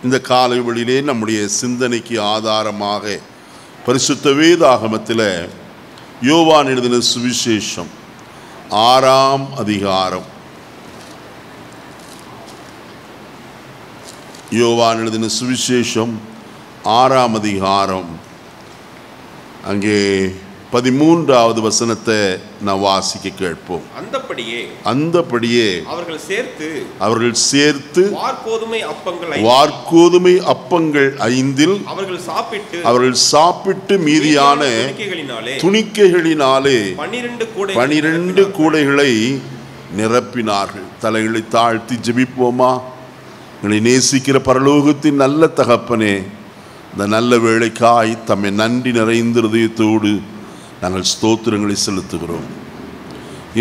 இந்த காலை வேளையிலே நம்முடைய சிந்தனைக்கு ஆதாரமாக பரிசுத்த வேதாகமத்தில் யோவான் எழுதின சுவிசேஷம் 6ஆம் அதிகாரம். யோவான் எழுதின சுவிசேஷம் 6ஆம் அதிகாரம், அங்கே 13வது வசனத்தை நான் வாசிக்க கேட்போம். அந்தபடியே அவர்கள் சேர்த்து வார்கோதுமை அப்பங்கள் 5 அவர்கள் சாப்பிட்டு மீதியான துணிக்கைகளினாலே 12 கூடைகளை நிரப்பினார்கள். தலைகளை தாழ்த்தி ஜெபிப்போமா? எங்களை நேசிக்கிற பரலோகத்தின் நல்ல தகப்பனே, இந்த நல்ல வேளைக்காய் தம்மை நன்றி நிறைந்த இதயத்தோடு நாங்கள் ஸ்தோத்திரங்களை செலுத்துகிறோம்.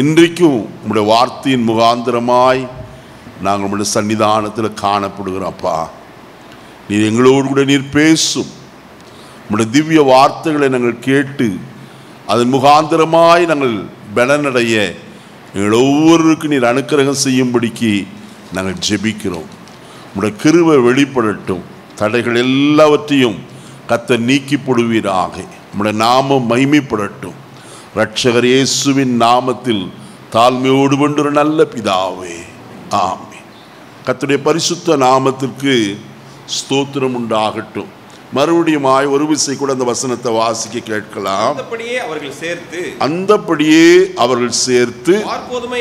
இன்றைக்கும் உங்களுடைய வார்த்தையின் முகாந்திரமாய் நாங்கள் உங்களுடைய சன்னிதானத்தில் காணப்படுகிறோம். அப்பா, நீர் எங்களோடு கூட நீர் பேசும். உங்களுடைய திவ்ய வார்த்தைகளை நாங்கள் கேட்டு அதன் முகாந்திரமாய் நாங்கள் பலனடைய எங்கள் ஒவ்வொருவருக்கும் நீர் அனுக்கிரகம் செய்யும்படிக்கு நாங்கள் ஜெபிக்கிறோம். உங்களுடைய கிருபை வெளிப்படட்டும். தடைகள் எல்லாவற்றையும் கர்த்தர் நீக்கி போடுவீராக. நம்முடைய நாமம் மகிமைப்படட்டும். இரட்சகர் இயேசுவின் நாமத்தில் தாழ்மையோடு கொண்டு நல்ல பிதாவே, ஆமென். கர்த்தருடைய பரிசுத்த நாமத்திற்கு ஸ்தோத்திரம் உண்டாகட்டும். மறுபடியும் ஒரு விசை கூட அந்த வசனத்தை வாசிக்க கேட்கலாம். அந்தபடியே அவர்கள் சேர்த்து வார்கோதுமை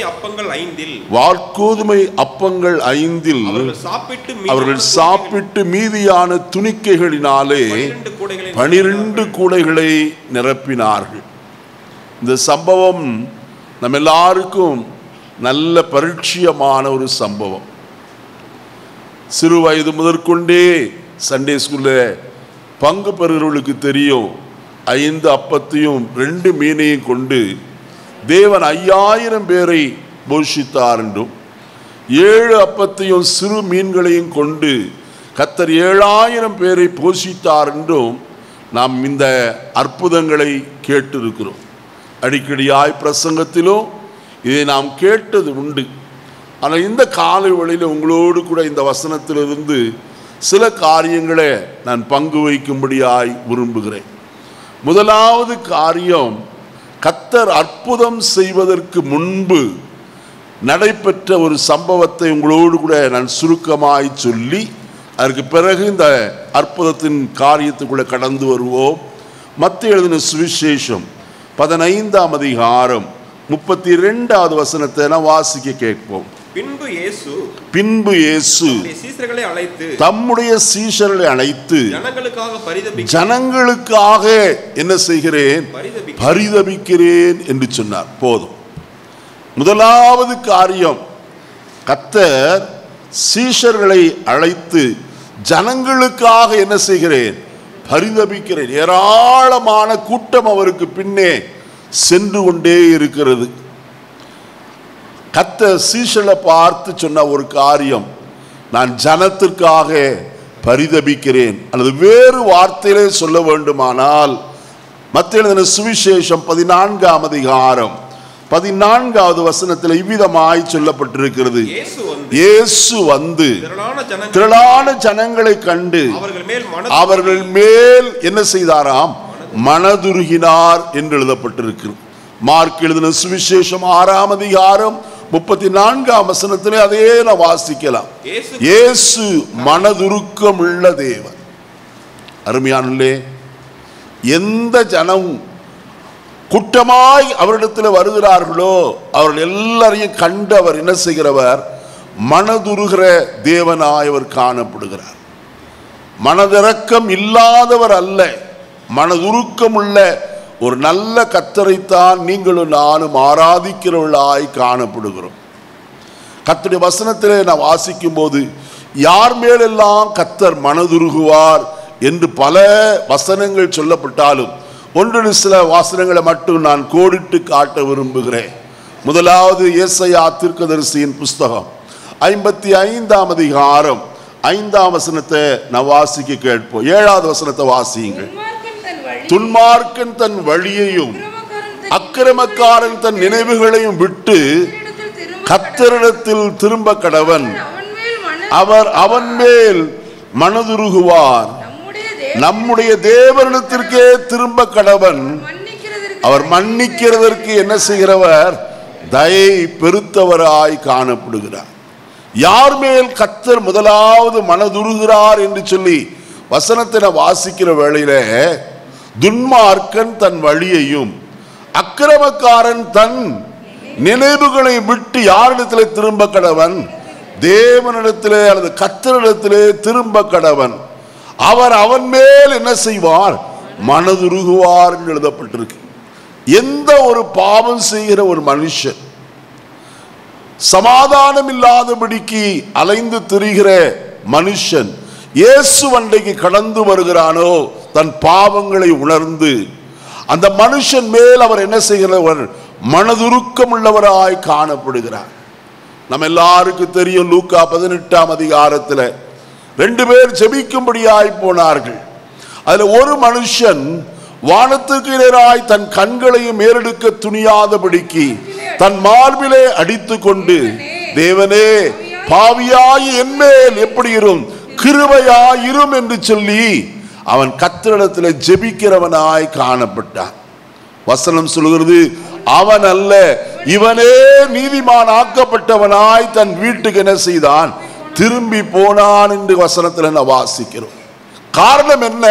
அப்பங்கள் 5 அவர்கள் சாப்பிட்டு மீதியான துணிக்கைகளினாலே 12 கூடைகளை நிரப்பினார்கள். இந்த சம்பவம் நம்ம எல்லாருக்கும் நல்ல பரிச்சயமான ஒரு சம்பவம். சிறு வயது முதற்கொண்டே சண்டே ஸ்கூலில் பங்கு பெறுகிறவர்களுக்கு தெரியும், 5 அப்பத்தையும் 2 மீனையும் கொண்டு தேவன் 5000 பேரை போஷித்தார் என்றும், 7 அப்பத்தையும் சிறு மீன்களையும் கொண்டு கர்த்தர் 7000 பேரை போஷித்தார் என்றும் நாம் இந்த அற்புதங்களை கேட்டிருக்கிறோம். அடிக்கடியாய் பிரசங்கத்திலும் இதை நாம் கேட்டது உண்டு. ஆனால் இந்த காலை வேளையில் உங்களோடு கூட இந்த வசனத்திலிருந்து சில காரியங்களை நான் பங்கு வைக்கும்படியாய் விரும்புகிறேன். முதலாவது காரியம், கர்த்தர் அற்புதம் செய்வதற்கு முன்பு நடைபெற்ற ஒரு சம்பவத்தை உங்களோடு கூட நான் சுருக்கமாய் சொல்லி அதற்கு பிறகு இந்த அற்புதத்தின் காரியத்துக்குள்ளே கடந்து வருவோம். மத்தேயு எழுதின சுவிசேஷம் 15ஆம் அதிகாரம் 32வது வசனத்தை நான் வாசிக்க கேட்போம். பின்பு இயேசு தம்முடைய சீஷர்களை அழைத்து ஜனங்களுக்காக என்ன செய்கிறேன்? பரிதபிக்கிறேன் என்று சொன்னார். போதும். முதலாவது காரியம், கர்த்தர் சீஷர்களை அழைத்து ஜனங்களுக்காக என்ன செய்கிறேன்? பரிதபிக்கிறேன். ஏராளமான கூட்டம் அவருக்கு பின்னே சென்று கொண்டே இருக்கிறது. கர்த்தர் சீஷர்களை பார்த்து சொன்ன ஒரு காரியம், நான் ஜனத்திற்காக பரிதபிக்கிறேன். அல்லது வேறு வார்த்தையிலே சொல்ல வேண்டுமானால் மத்தேயு எழுதின சுவிசேஷம் 14ஆம் அதிகாரம் 14வது வசனத்தில் இவ்விதமாய் சொல்லப்பட்டிருக்கிறது. இயேசு வந்து திரளான ஜனங்களை கண்டு அவர்கள் மேல் என்ன செய்தாராம்? மனதுருகினார் என்று எழுதப்பட்டிருக்கிறது. மார்க் எழுதின சுவிசேஷம் 6ஆம் அதிகாரம் 34ஆம் வசனத்திலே அதே நான் வாசிக்கலாம். இயேசு மனதுருக்கம் உள்ள தேவன். அருமையானே, எந்த ஜனம் கூட்டமாய் அவரிடத்தில் வருகிறார்களோ அவர்கள் எல்லாரையும் கண்டு அவர் என்ன செய்கிறவர்? மனதுருகிற தேவனாய் அவர் காணப்படுகிறார். மனதிறக்கம் இல்லாதவர் அல்ல, மனதுருக்கம் உள்ள ஒரு நல்ல கர்த்தரைத்தான் நீங்களும் நானும் ஆராதிக்கிறவர்களாய் காணப்படுகிறோம். கர்த்தருடைய வசனத்திலே நான் வாசிக்கும் போது யார் மேலெல்லாம் கர்த்தர் மனதுருகுவார் என்று பல வசனங்கள் சொல்லப்பட்டாலும் ஒன்று சில வசனங்களை மட்டும் நான் கோடிட்டு காட்ட விரும்புகிறேன். முதலாவது ஏசாயா தீர்க்கதரிசியின் புஸ்தகம் 55ஆம் அதிகாரம் 5ஆம் வசனத்தை நான் வாசிக்க கேட்போம். 7வது வசனத்தை வாசியுங்கள். துன்மார்க்கன் தன் வழியையும் அக்கிரமக்காரன் தன் நினைவுகளையும் விட்டு கர்த்தரிடத்தில் திரும்ப கடவன், அவர் அவன் மேல் மனதுருகுவார் நம்முடைய தேவனிடத்திற்கே திரும்ப கடவன். அவர் மன்னிக்கிறதற்கு என்ன செய்கிறவர்? தயை பெருத்தவராய் காணப்படுகிறார். யார் மேல் கர்த்தர் முதலாவது மனதுருகிறார் என்று சொல்லி வசனத்தை வாசிக்கிற வேளையில, துன்மார்க்கன் தன் வழியையும் அக்கிரமக்காரன் தன் நினைவுகளை விட்டு யாரிடத்திலே திரும்ப கடவன்? தேவனிடத்திலே அல்லது கர்த்தரிடத்திலே திரும்ப கடவன். அவர் அவன் மேல் என்ன செய்வார்? மனதுருகுவார் என்று எழுதப்பட்டிருக்கு. எந்த ஒரு பாவம் செய்கிற ஒரு மனுஷன் சமாதானம் இல்லாதபடிக்கு அலைந்து திரிகிற மனுஷன் இயேசு அண்டைக்கு கடந்து வருகிறானோ, தன் பாவங்களை உணர்ந்து அந்த மனுஷன் மேல் அவர் என்ன செய்கிறவர்? மனதுருக்கம் உள்ளவராய் காணப்படுகிறார். நம்ம எல்லாருக்கும் தெரியும், லூக்கா 18ஆம் அதிகாரத்தில் 2 பேர் ஜெபிக்கும்படியாய் போனார்கள். அதுல ஒரு மனுஷன் வானத்துக்கு நேராய் தன் கண்களையும் ஏறெடுக்க துணியாதபடிக்கு தன் மார்பிலே அடித்து கொண்டு, தேவனே பாவியாய் என்மேல் எப்படி இரும், கிருபையாயிரும் என்று சொல்லி அவன் கர்த்தரிடத்தில் ஜெபிக்கிறவனாய் காணப்பட்டான். வசனம் சொல்கிறது, அவன் அல்ல, இவனே நீதிமான் ஆக்கப்பட்டவனாய் தன் வீட்டுக்கு என்ன செய்தான்? திரும்பி போனான் என்று வசனத்தில் நான் வாசிக்கிறோம். காரணம் என்ன?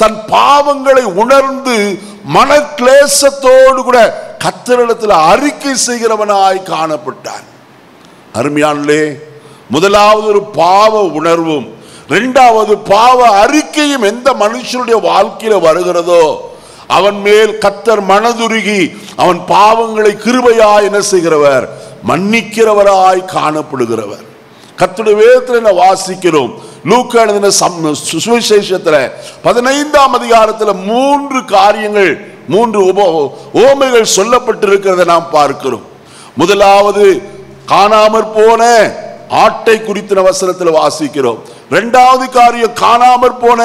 தன் பாவங்களை உணர்ந்து மனக்லேசத்தோடு கூட கர்த்தரிடத்தில் அறிக்கை செய்கிறவனாய் காணப்பட்டான். அருமையானே, முதலாவது ஒரு பாவ உணர்வும், இரண்டாவது பாவ அறிக்கையும் எந்த மனுஷனுடைய வாழ்க்கையில வருகிறதோ அவன் மேல் கர்த்தர் மனதுருகி அவன் பாவங்களை கிருபையாய் என்ன செய்கிறவர்? மன்னிக்கிறவராய் காணப்படுகிறவர். கர்த்தருடைய வேதத்தில் வாசிக்கிறோம், லூக்கா எழுதின சுவிசேஷத்துல 15ஆம் அதிகாரத்தில் 3 காரியங்கள், 3 உவமைகள் சொல்லப்பட்டிருக்கிறதை நாம் பார்க்கிறோம். முதலாவது காணாமற் போன ஆட்டை குறித்த வசனத்தில் வாசிக்கிறோம். இரண்டாவது காரியம் காணாமற் போன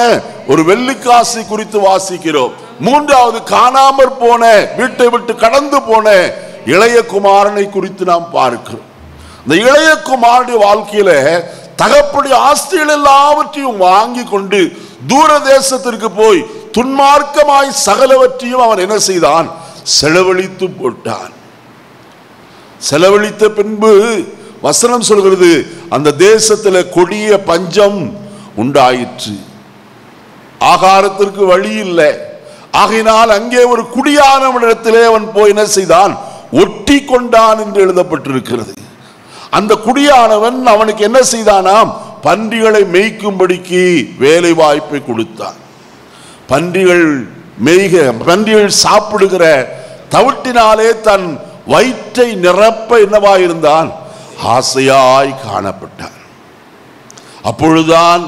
ஒரு வெள்ளிக்காசை குறித்து வாசிக்கிறோம். மூன்றாவது காணாமற் போன, வீட்டை விட்டு கடந்து போன இளைய குமாரனை குறித்து நாம் பார்க்கிறோம். இந்த இளைய குமாரனுடைய வாழ்க்கையில தகப்படி ஆஸ்திகள் எல்லாவற்றையும் வாங்கி கொண்டு தூர தேசத்திற்கு போய் துன்மார்க்கமாய் சகலவற்றையும் அவன் என்ன செய்தான்? செலவழித்து போட்டான். செலவழித்த பின்பு வசனம் சொல்கிறது, அந்த தேசத்தில் கொடிய பஞ்சம் உண்டாயிற்று. ஆகாரத்திற்கு வழி இல்லை. ஆகையினால் அங்கே ஒரு குடியானவனிடத்திலே அவன் போய் என்ன செய்தான்? ஒட்டி கொண்டான் என்று எழுதப்பட்டிருக்கிறது. அந்த குடியானவன் அவனுக்கு என்ன செய்தானாம்? பன்றிகளை மேய்க்கும்படிக்கு வேலை வாய்ப்பை கொடுத்தான். பன்றிகள் சாப்பிடுகிற தவிட்டினாலே தன் வயிற்றை நிரப்ப என்னவாயிருந்தான்? ஆசையாய் காணப்பட்டான். அப்பொழுதுதான்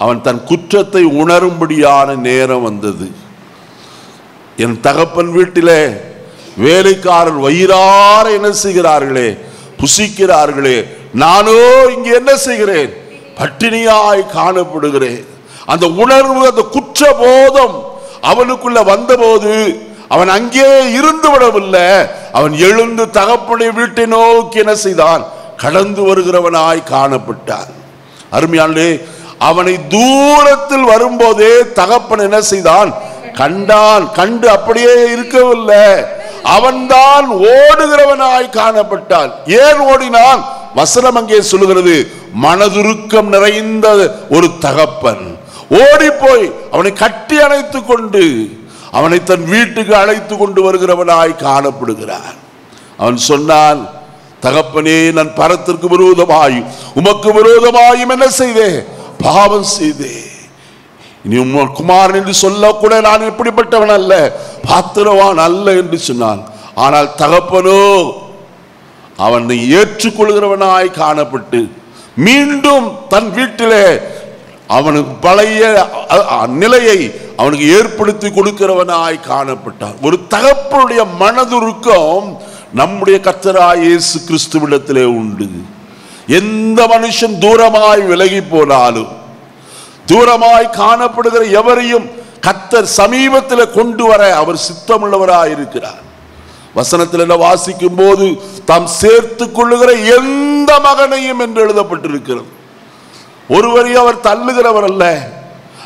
அவன் தன் குற்றத்தை உணரும்படியான நேரம் வந்தது. என் தகப்பன் வீட்டிலே வேலைக்காரர் வயிறார என்ன செய்கிறார்களே? புசிக்கிறார்களே, நானோ இங்கே என்ன செய்கிறேன்? பட்டினியாய் காணப்படுகிறேன். அந்த உணர்வு, அந்த குற்ற போதம் அவனுக்குள்ள வந்தபோது அவன் அங்கே இருந்து விடவில்லை. அவன் எழுந்து தகப்பனுடைய வீட்டை நோக்கி என்ன செய்தான்? கடந்து வருகிறவனாய் காணப்பட்டான். அருமையானே, அவனை தூரத்தில் வரும்போதே தகப்பன் என்ன செய்தான்? கண்டான். கண்டு அப்படியே இருக்கவில்லை, அவன்தான் ஓடுகிறவனாய் காணப்பட்டான். ஏன் ஓடினான்? வசனம் அங்கே சொல்லுகிறது, மனதுருக்கம் நிறைந்த ஒரு தகப்பன் ஓடி போய் அவனை கட்டி அணைத்துக் கொண்டு அவனை தன் வீட்டுக்கு அழைத்து கொண்டு வருகிறவனாய் காணப்படுகிறான். அவன் சொன்னான், தகப்பனே, நான் பரத்திற்கு விரோதமாயும் உமக்கு விரோதமாயும் என்ன செய்தேன்? பாவம் செய்தேன். இனி உன் குமாரன் என்று சொல்லக்கூட நான் எப்படிப்பட்டவன் அல்ல, பாத்திரவான் அல்ல என்று சொன்னான். ஆனால் தகப்பனோ அவனை ஏற்றுக்கொள்கிறவனாய் காணப்பட்டு மீண்டும் தன் வீட்டிலே அவனுக்கு பழைய நிலையை அவனுக்கு ஏற்படுத்தி கொடுக்கிறவனாய் காணப்பட்டான். ஒரு தகப்பனுடைய மனதுருக்கம் நம்முடைய கர்த்தராகிய இயேசு கிறிஸ்துவிடத்திலே உண்டு. எந்த மனுஷன் தூரமாய் விலகி போனாலும், தூரமாய் காணப்படுகிற எவரையும் கர்த்தர் சமீபத்தில் கொண்டு வர அவர் சித்தமுள்ளவராய் இருக்கிறார். வசனத்தில் வாசிக்கும் போது, தாம் சேர்த்துக் கொள்ளுகிற எந்த மகனையும் என்று எழுதப்பட்டிருக்கிறது. 2 3 ஒருவரையும் அவர் தள்ளுகிறவர் அல்ல.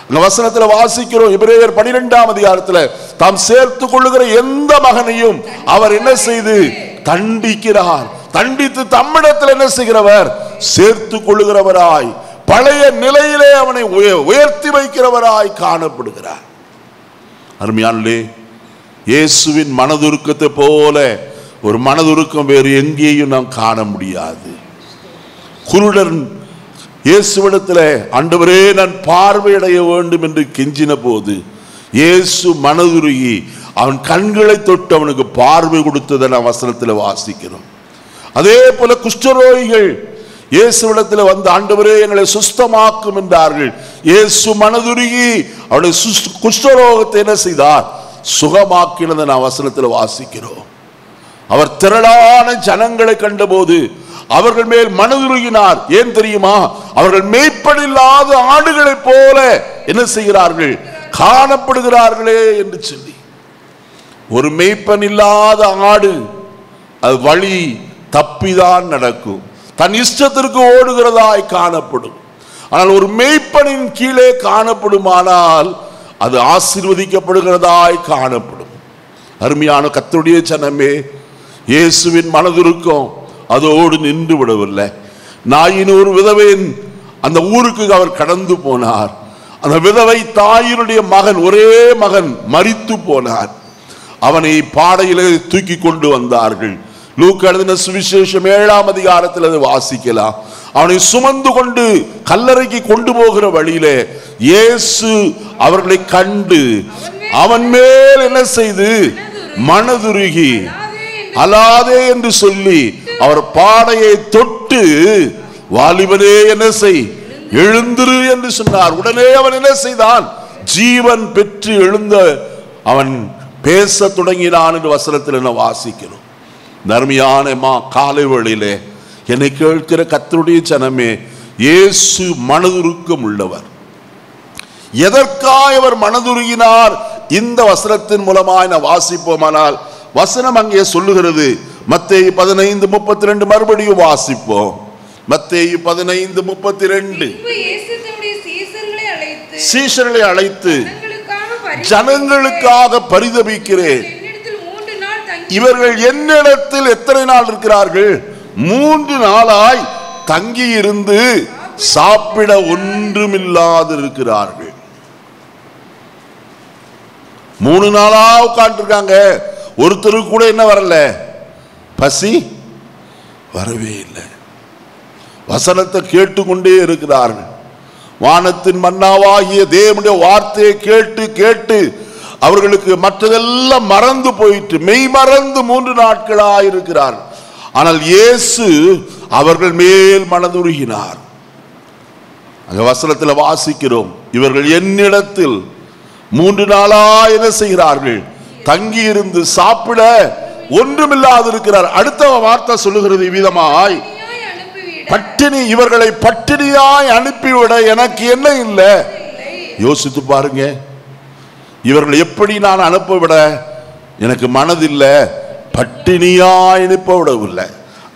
இந்த வசனத்தில் வாசிக்கிறோம், எபிரேயர் 12ஆம் அதிகாரத்தில், தாம் சேர்த்துக் கொள்ளுகிற எந்த மகனையும் அவர் என்ன செய்து தண்டிக்கிறார். தண்டித்து தம்மிடத்தில் என்ன செய்கிறவர்? சேர்த்துக் கொள்ளுகிறவராய், பழைய நிலையிலே அவனை உயர்த்தி வைக்கிறவராய் காணப்படுகிறார். அருமையானே, இயேசுவின் மனதுருக்கத்தை போல ஒரு மனதுருக்கம் வேறு எங்கேயும் நாம் காண முடியாது. குருடன் இயேசுவிடத்தில், ஆண்டவரே நான் பார்வையடைய வேண்டும் என்று கெஞ்சின போது இயேசு மனதுருகி அவன் கண்களை தொட்டு அவனுக்கு பார்வை கொடுத்ததை நாம் வசனத்தில் வாசிக்கிறோம். அதே போல குஷ்டரோகிகள் இயேசுவிடத்தில் வந்து, ஆண்டவரே எங்களை சுஸ்தமாக்கும் என்றார்கள். இயேசு மனதுருகி அவருடைய குஷ்டரோகத்தை என்ன செய்தார்? சுகமாக்கினதை நாம் வசனத்தில் வாசிக்கிறோம். அவர் திரளான ஜனங்களை கண்டபோது அவர்கள் மேல் மனதுருகினார். ஏன் தெரியுமா? அவர்கள் மேய்ப்பனில்லாத ஆடுகளைப் போல என்ன செய்கிறார்கள்? காணப்படுகிறார்களே என்று சொல்லி. ஒரு மேய்ப்பன் இல்லாத ஆடு அது வழி தப்பிதான் நடக்கும், தன் இஷ்டத்திற்கு ஓடுகிறதாய் காணப்படும். ஆனால் ஒரு மேய்ப்பனின் கீழே காணப்படுமானால் அது ஆசீர்வதிக்கப்படுகிறதாய் காணப்படும். அருமையான கர்த்தருடைய ஜனமே, இயேசுவின் மனதுருக்கம் அதோடு நின்று விடவில்லை. நாயினூர் விதவையின் அந்த ஊருக்கு அவர் கடந்து போனார். அந்த விதவை தாயினுடைய மகன், ஒரே மகன் மரித்து போனார். அவனை பாடையிலே தூக்கி கொண்டு வந்தார்கள். லூக்கா எழுதின சுவிசேஷம் 7ஆம் அதிகாரத்தில் அதை வாசிக்கலாம். அவனை சுமந்து கொண்டு கல்லறைக்கு கொண்டு போகிற வழியிலே இயேசு அவர்களை கண்டு அவன் மேல் என்ன செய்து மனதுருகி அலாதே என்று சொல்லி அவர் பாடையை தொட்டு, வாலிபனே என்ன செய், எழுந்திரு என்று சொன்னார். உடனே அவன் என்ன செய்தான்? ஜீவன் பெற்று எழுந்த அவன் பேச தொடங்கினான் என்று வசனத்தில் என்ன வாசிக்கிறோம். தர்மியான காலை வேளையிலே என்னை கேட்கிற கர்த்தருடைய ஜனமே, இயேசு மனதுருக்கம் உள்ளவர். எதற்காக அவர் மனதுருகினார்? இந்த வசனத்தின் மூலமாய் நான் வாசிப்போமானால் வசனம் அங்கே சொல்லுகிறது. மத்தேயு 15:32 மறுபடியும் வாசிப்போம். மத்தேயு 15:32. சீஷர்களை அழைத்து ஜனங்களுக்காக பரிதபிக்கிறேன். இவர்கள் என்னிடத்தில் எத்தனை நாள் இருக்கிறார்கள்? 3 நாளாய் தங்கி இருந்து சாப்பிட ஒன்றுமில்லாது இருக்கிறார்கள். 3 நாளா உட்கார்ந்து இருக்காங்க. ஒருத்தருக்கு கூட என்ன வரல? பசி வரவே இல்லை. வசனத்தை கேட்டுக்கொண்டே இருக்கிறார்கள். வானத்தின் மன்னாவாகிய தேவனுடைய வார்த்தையை கேட்டு கேட்டு அவர்களுக்கு மற்றதெல்லாம் மறந்து போயிட்டு மெய் மறந்து 3 நாட்களாக இருக்கிறார். ஆனால் இயேசு அவர்கள் மேல் மனதுருகினார். அந்த வசனத்தில் வாசிக்கிறோம், இவர்கள் என்னிடத்தில் 3 நாளா என்ன செய்கிறார்கள்? தங்கி இருந்து சாப்பிட ஒன்றுமில்லாது இருக்கிறார். அடுத்த வார்த்தை சொல்லுகிறது விதமாய், பட்டினி, இவர்களை பட்டினியாய் அனுப்பிவிட எனக்கு என்ன இல்லை? யோசித்து பாருங்க, இவர்கள் எப்படி நான் அனுப்பவிட எனக்கு மனதில்லை, பட்டினியாய் அனுப்பவிடவில்லை.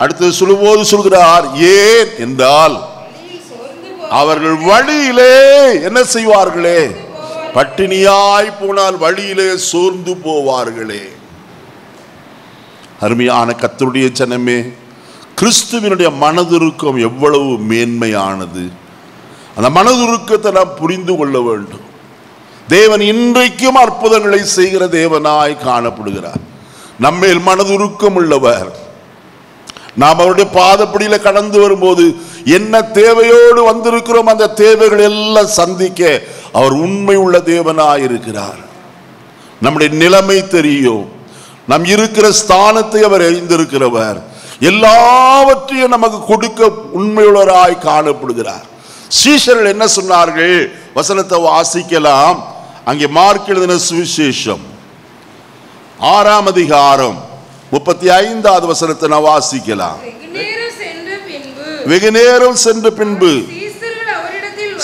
அடுத்தது சொல்லும்போது சொல்கிறார், ஏன் என்றால் அவர்கள் வழியிலே என்ன செய்வார்களே? பட்டினியாய் போனால் வழியிலே சோர்ந்து போவார்களே. அருமையான கர்த்தருடைய ஜனமே, கிறிஸ்துவினுடைய மனதுருக்கம் எவ்வளவு மேன்மையானது! அந்த மனதுருக்கத்தை நாம் புரிந்து கொள்ள வேண்டும். தேவன் இன்றைக்கும் அற்புதங்களை செய்கிற தேவனாய் காணப்படுகிறார். நம்மேல் மனதுருக்கம் உள்ளவர். நாம் அவருடைய பாதப்படியில கடந்து வரும்போது என்ன தேவையோடு வந்திருக்கிறோம், அந்த தேவைகள் எல்லாம் சந்திக்க அவர் உண்மை உள்ள தேவனாய் இருக்கிறார். நம்முடைய நிலைமை தெரியும், நம் இருக்கிற ஸ்தானத்தை அவர் அறிந்திருக்கிறவர். எல்லாவற்றையும் நமக்கு கொடுக்க உண்மையுள்ளவராய் காணப்படுகிறார். சீஷர்கள் என்ன சொன்னார்கள்? வசனத்தை வாசிக்கலாம். அங்கே மார்க் எழுதின சுவிசேஷம் 6ஆம் அதிகாரம் 35வது வசனத்தை நான் வாசிக்கலாம். வெகு நேரம் சென்ற பின்பு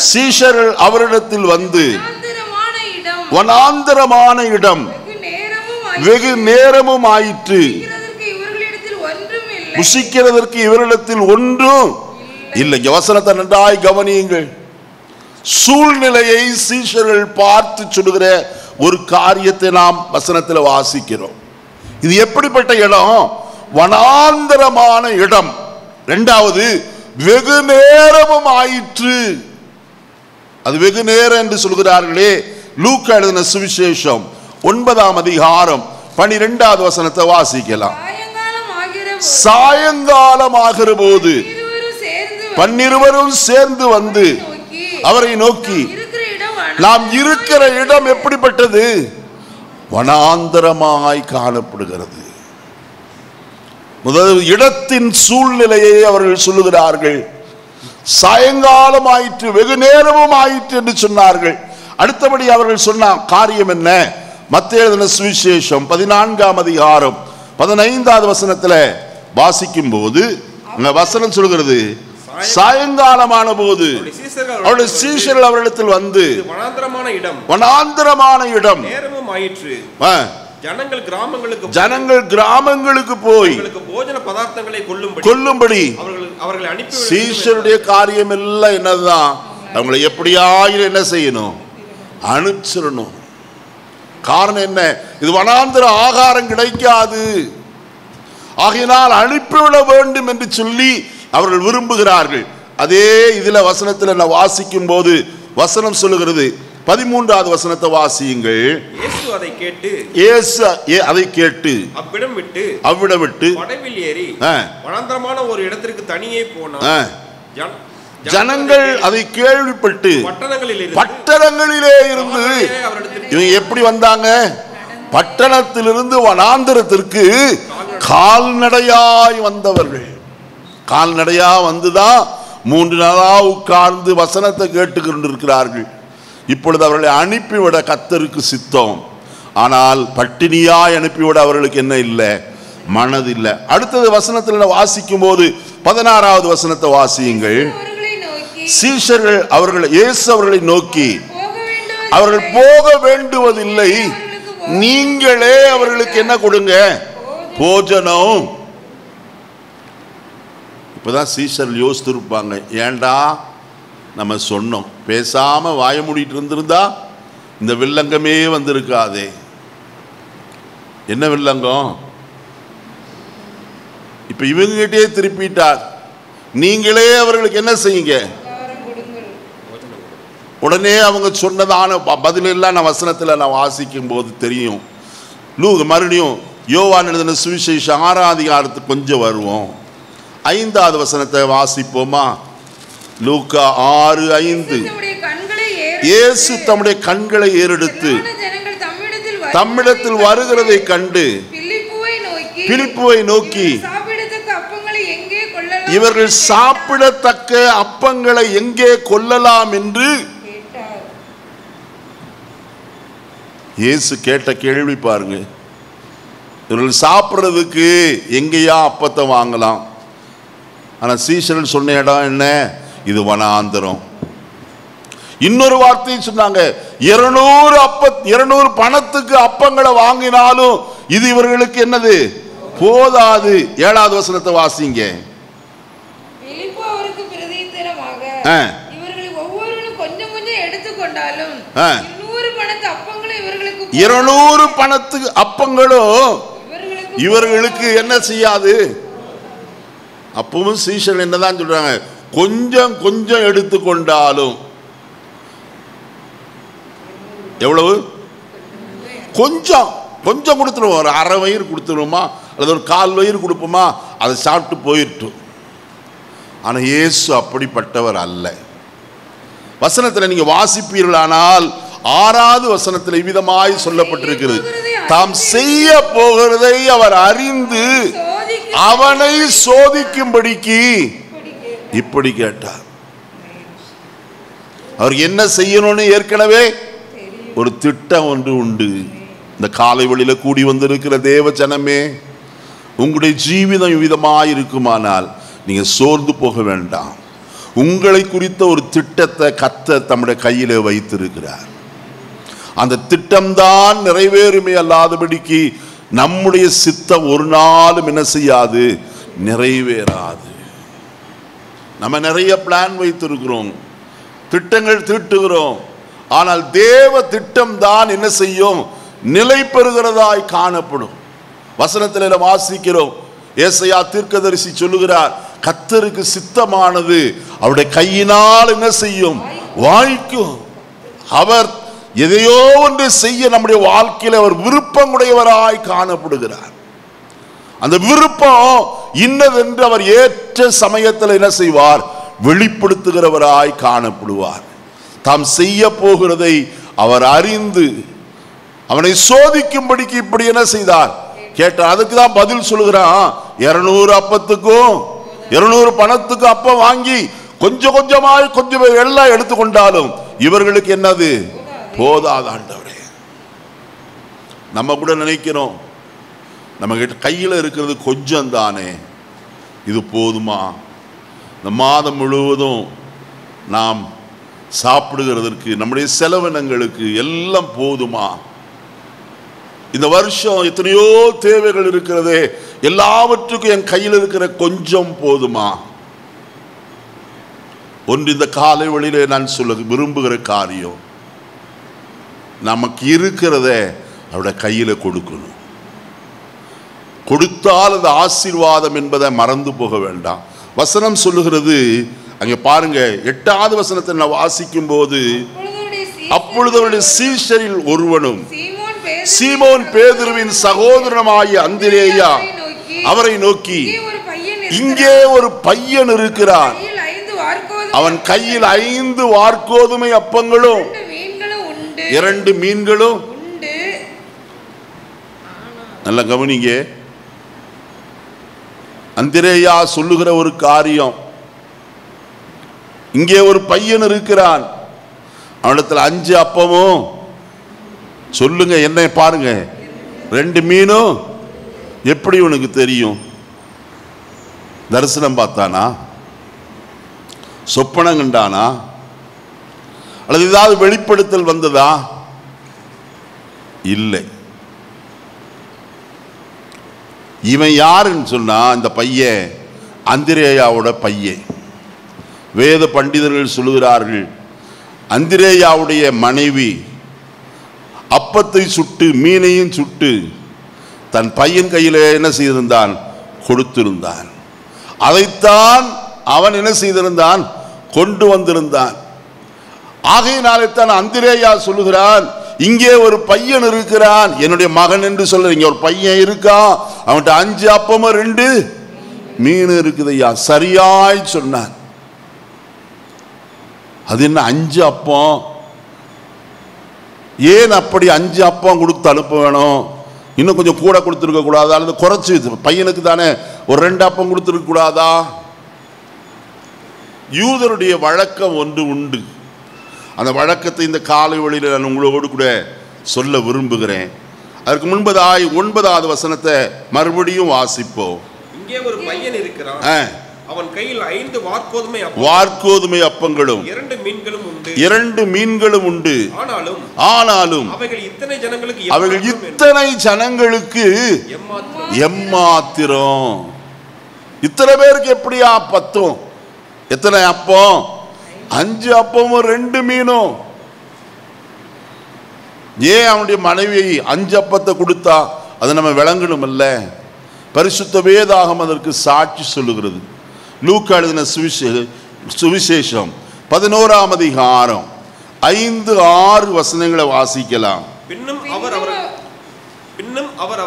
சீஷர்கள் அவரிடத்தில் வந்து, வனாந்தரமான இடம், வெகு நேரமும் ஆயிற்று, புசிக்கிறதற்கு இவரிடத்தில் ஒன்றும் இல்லை. வசனத்தை நன்றாய் கவனியுங்கள். சூழ்நிலையை சீஷர்கள் பார்த்து சொல்லுகிற ஒரு காரியத்தை நாம் வசனத்தில் வாசிக்கிறோம். இது எப்படிப்பட்ட இடம்? வனாந்தரமான இடம். இரண்டாவது, வெகு நேரமும் ஆயிற்று. அது வெகு நேரம் என்று சொல்கிறார்களே. லூக்கா எழுதின சுவிசேஷம் 9ஆம் அதிகாரம் 12வது வசனத்தை வாசிக்கலாம். சாயங்காலம் ஆகிற போது பன்னிருவரும் சேர்ந்து வந்து அவரை நோக்கி, நாம் இருக்கிற இடம் எப்படிப்பட்டது? வனாந்தரமாய் காணப்படுகிறது. முதல் இடத்தின் சூழ்நிலையை அவர்கள் சொல்லுகிறார்கள். சாயங்காலம் ஆயிற்று, வெகு நேரமும் ஆயிற்று என்று சொன்னார்கள். அடுத்தபடி அவர்கள் சொன்ன காரியம் என்ன? மத்தேயு எழுதின சுவிசேஷம் 14ஆம் அதிகாரம் 15வது வசனத்தில் வாசிக்கும் போது வசனம் சொல்கிறது, சாயங்காலமான போது அவருடைய சீஷர்கள் அவரிடத்தில் வந்து, வனாந்தரமான இடம், ஜனங்கள் கிராமங்களுக்கு போய் போஜன பதார்த்தங்களை கொள்ளும்படி சீஷருடைய காரியம் எல்லாம் என்னதான்? அவங்களை எப்படியாயிரம் என்ன செய்யணும்? அனுப்பிச்சிடணும். காரணம் என்ன? இது வனாந்தர ஆகாரம் கிடைக்காது, ஆகையினால் அனுப்பிவிட வேண்டும் என்று சொல்லி அவர்கள் விரும்புகிறார்கள். அதே இதுல வசனத்தில் நான் வாசிக்கும் போது வசனம் சொல்லுகிறது, 13வது வசனத்தை வாசியுங்கள். இயேசு அதை கேட்டு அவ்விடம் விட்டு படவில் ஏறி வனாந்தரமான ஒரு இடத்திற்கு தனியே போனார். ஜனங்கள் அதை கேள்விப்பட்டு பட்டணங்களிலே இருந்து, இவங்க எப்படி வந்தாங்க? பட்டணத்திலிருந்து வனாந்தரத்திற்கு கால்நடையாய் வந்தவர்கள். கால்நடையா வந்துதான் 3 நாளா உட்கார்ந்து வசனத்தை கேட்டுக்கொண்டிருக்கிறார்கள். இப்பொழுது அவர்களை அனுப்பிவிட கர்த்தருக்கு சித்தம். ஆனால் பட்டினியாய் அனுப்பிவிட அவர்களுக்கு என்ன இல்லை? மனதில்லை. அடுத்தது வசனத்தில் வாசிக்கும் போது 16வது வசனத்தை வாசியுங்கள். சீஷர்கள் இயேசு அவர்களை நோக்கி, அவர்கள் போக வேண்டுவதில்லை, நீங்களே அவர்களுக்கு என்ன கொடுங்க? போஜனம். இப்பதான் சீஷர்கள் யோசித்திருப்பாங்க, ஏண்டா நம்ம சொன்னோம், பேசாம வாய மூடிட்டு இருந்திருந்தா இந்த வில்லங்கமே வந்திருக்காதே. என்ன வில்லங்கம்? இப்ப இவங்ககிட்டே திருப்பிட்டார், நீங்களே அவர்களுக்கு என்ன செய்யுங்க? உடனே அவங்க சொன்னதான பதிலெல்லாம் நான் வசனத்தில் நான் வாசிக்கும் போது தெரியும். மறுபடியும் யோவான் எழுதின சுவிசேஷம் 6ஆம் அதிகாரத்துக்கு கொஞ்சம் வருவோம். 5வது வசனத்தை வாசிப்போமா? லூக்கா 6:5. இயேசு தம்முடைய கண்களை ஏறெடுத்து தம்மிடத்தில் வருகிறதை கண்டு பிலிப்புவை நோக்கி, இவர்கள் சாப்பிடத்தக்க அப்பங்களை எங்கே கொள்ளலாம் என்று இயேசு கேட்ட கேள்வி பாருங்க. இவர்கள் சாப்பிட்றதுக்கு எங்கேயா அப்பத்தை வாங்கலாம்? ஆனால் சீஷர்கள் சொன்ன இடம் என்ன? இது வனாந்தரம். இன்னொரு வார்த்தையும் சொன்னாங்க, 200 பணத்துக்கு அப்பங்களை வாங்கினாலும் இது இவர்களுக்கு என்னது? போதாது. 7வது வசனத்தை வாசிங்க. இருநூறு பணத்துக்கு அப்பங்களும் இவர்களுக்கு என்ன செய்யாது? அப்பவும் சீஷன் என்னதான் சொல்றாங்க, கொஞ்சம் கொஞ்சம் எடுத்துக்கொண்டாலும். எவ்வளவு? கொஞ்சம் கொஞ்சம் கொடுத்துருவோம். ஒரு அரை வயிறு கொடுத்துருவோமா, அல்லது ஒரு 1/4 வயிறு கொடுப்போமா, அதை சாப்பிட்டு போயிட்டு. ஆனா இயேசு அப்படிப்பட்டவர் அல்ல. வசனத்தில் நீங்க வாசிப்பீர்களானால் 6வது வசனத்தில் இவ்விதமாய் சொல்லப்பட்டிருக்கிறது, தாம் செய்ய போகிறதை அவர் அறிந்து அவனை சோதிக்கும்படிக்கு இப்படி கேட்டார். அவர் என்ன செய்யணும்னு ஏற்கனவே ஒரு திட்டம் ஒன்று உண்டு. இந்த காலை வழியில கூடி வந்திருக்கிற தேவ ஜனமே, உங்களுடைய ஜீவிதம் இவ்விதமாய் இருக்குமானால் நீங்க சோர்ந்து போக வேண்டாம். உங்களை குறித்த ஒரு திட்டத்தை கர்த்தர் தம்முடைய கையிலே வைத்திருக்கிறார். அந்த திட்டம்தான் நிறைவேறுமே அல்லாதபடிக்கு நம்முடைய சித்தம் ஒரு நாளும் என்ன செய்யாது? நிறைவேறாது. நம்ம நிறைய பிளான் வைத்திருக்கிறோம், திட்டங்கள் தீட்டுகிறோம். ஆனால் தேவ திட்டம் தான் என்ன செய்யும்? நிலை பெறுகிறதாய் காணப்படும். வசனத்தில் வாசிக்கிறோம், ஏசாயா தீர்க்கதரிசி சொல்லுகிறார், கர்த்தருக்கு சித்தமானது அவருடைய கையினால் என்ன செய்யும்? வாய்க்கும். அவர் எதையோ ஒன்று செய்ய நம்முடைய வாழ்க்கையில் அவர் விருப்பம் உடையவராய் காணப்படுகிறார். அந்த விருப்பம் இன்னதென்று அவர் ஏற்ற சமயத்தில் என்ன செய்வார்? வெளிப்படுத்துகிறவராய் காணப்படுவார். தாம் செய்ய போகிறதை அவர் அறிந்து அவனை சோதிக்கும்படிக்கு இப்படி என்ன செய்தார்? கேட்டார். அதுக்கு தான் பதில் சொல்லுகிறான், 200 அப்பத்துக்கும் 200 பணத்துக்கும் அப்பம் வாங்கி கொஞ்சம் கொஞ்சமாய் கொஞ்சம் எல்லாம் எடுத்துக்கொண்டாலும் இவர்களுக்கு என்னது? போதாது ஆண்டவரே. நம்ம கூட நினைக்கிறோம், நம்ம கையில் இருக்கிறது கொஞ்சம் தானே, இது போதுமா? இந்த மாதம் முழுவதும் நாம் சாப்பிடுகிறதற்கு, நம்முடைய செலவினங்களுக்கு எல்லாம் போதுமா? இந்த வருஷம் எத்தனையோ தேவைகள் இருக்கிறதே, எல்லாவற்றுக்கும் என் கையில் இருக்கிற கொஞ்சம் போதுமா? ஒன்று இந்த காலை வழியிலே நான் சொல்ல விரும்புகிற காரியம், நமக்கு இருக்கிறத அவருடைய கையில கொடுக்கணும். கொடுத்தால் அந்த ஆசீர்வாதம் என்பதை மறந்து போக வேண்டாம். வசனம் சொல்லுகிறது, அங்கே பாருங்க, 8வது வசனத்தை நான் வாசிக்கும் போது, அப்பொழுது அவருடைய சீஷரில் ஒருவனும் சீமோன் பேதுருவின் சகோதரனாகிய அந்திரேயா அவரை நோக்கி, இங்கே ஒரு பையன் இருக்கிறான், அவன் கையில் 5 வாற்கோதுமை அப்பங்களும் 2 மீன்களும். நல்ல கவனிங்க, அந்திரேயா சொல்லுகிற ஒரு காரியம், இங்கே ஒரு பையன் இருக்கிறான், அவனிடத்தில் 5 அப்பமும், சொல்லுங்க என்ன பாருங்க, 2 மீனும். எப்படி உனக்கு தெரியும்? தரிசனம் பார்த்தானா? சொப்பனம் கண்டானா? அல்லது ஏதாவது வெளிப்படுத்தல் வந்ததா? இல்லை. இவன் யாருன்னு சொன்னா, இந்த பையன் அந்திரேயாவோட பையன். வேத பண்டிதர்கள் சொல்லுகிறார்கள், அந்திரேயாவுடைய மனைவி அப்பத்தை சுட்டு மீனையும் சுட்டு தன் பையன் கையில் என்ன செய்திருந்தான்? கொடுத்திருந்தான். அதைத்தான் அவன் என்ன செய்திருந்தான்? கொண்டு வந்திருந்தான். ஆகையினாலே தான் அந்திரேயா சொல்லுகிறான், இங்கே ஒரு பையன் இருக்கிறான், என்னுடைய மகன் என்று சொல்ல, இங்க ஒரு பையன் இருக்கான், அவன்கிட்ட 5 அப்பமும் 2 மீன் இருக்குது ஐயா. சரியாய் சொன்னான். அது என்ன 5 அப்பம்? ஏன் அப்படி 5 அப்பம் கொடுத்து அனுப்ப வேணும்? இன்னும் கொஞ்சம் கூட கொடுத்துருக்க கூடாதா? அல்லது குறைச்சி பையனுக்கு தானே ஒரு 2 அப்பம் கொடுத்துருக்க கூடாதா? யூதருடைய வழக்கம் ஒன்று உண்டு. அந்த வழக்கத்தை இந்த காலை வழியில் நான் உங்களோடு கூட சொல்ல விரும்புகிறேன். அதற்கு முன்பதாய் 9வது வசனத்தை மறுபடியும் வாசிப்போம். இங்கே ஒரு பையன் இருக்கிறான், அவன் கையில் 5 வாற்கோதுமை அப்பங்களும் 2 மீன்களும் உண்டு. ஆனாலும் அவைகள் இத்தனை ஜனங்களுக்கு எம்மாத்திரம். இத்தனை பேருக்கு எப்படியா பத்தும்? எத்தனை அப்பம்? 5 அப்பமும் 2 மீனும். ஏன் அவனுடைய மனைவி 5 அப்பத்தை கொடுத்தா? அதை நம்ம விளங்கணும் அல்ல? பரிசுத்த வேதாகம் அதற்கு சாட்சி சொல்லுகிறது. லூக்கா எழுதின சுவிசேஷம் 11ஆம் அதிகாரம் 5-6 வசனங்களை வாசிக்கலாம். பின்னும் அவர்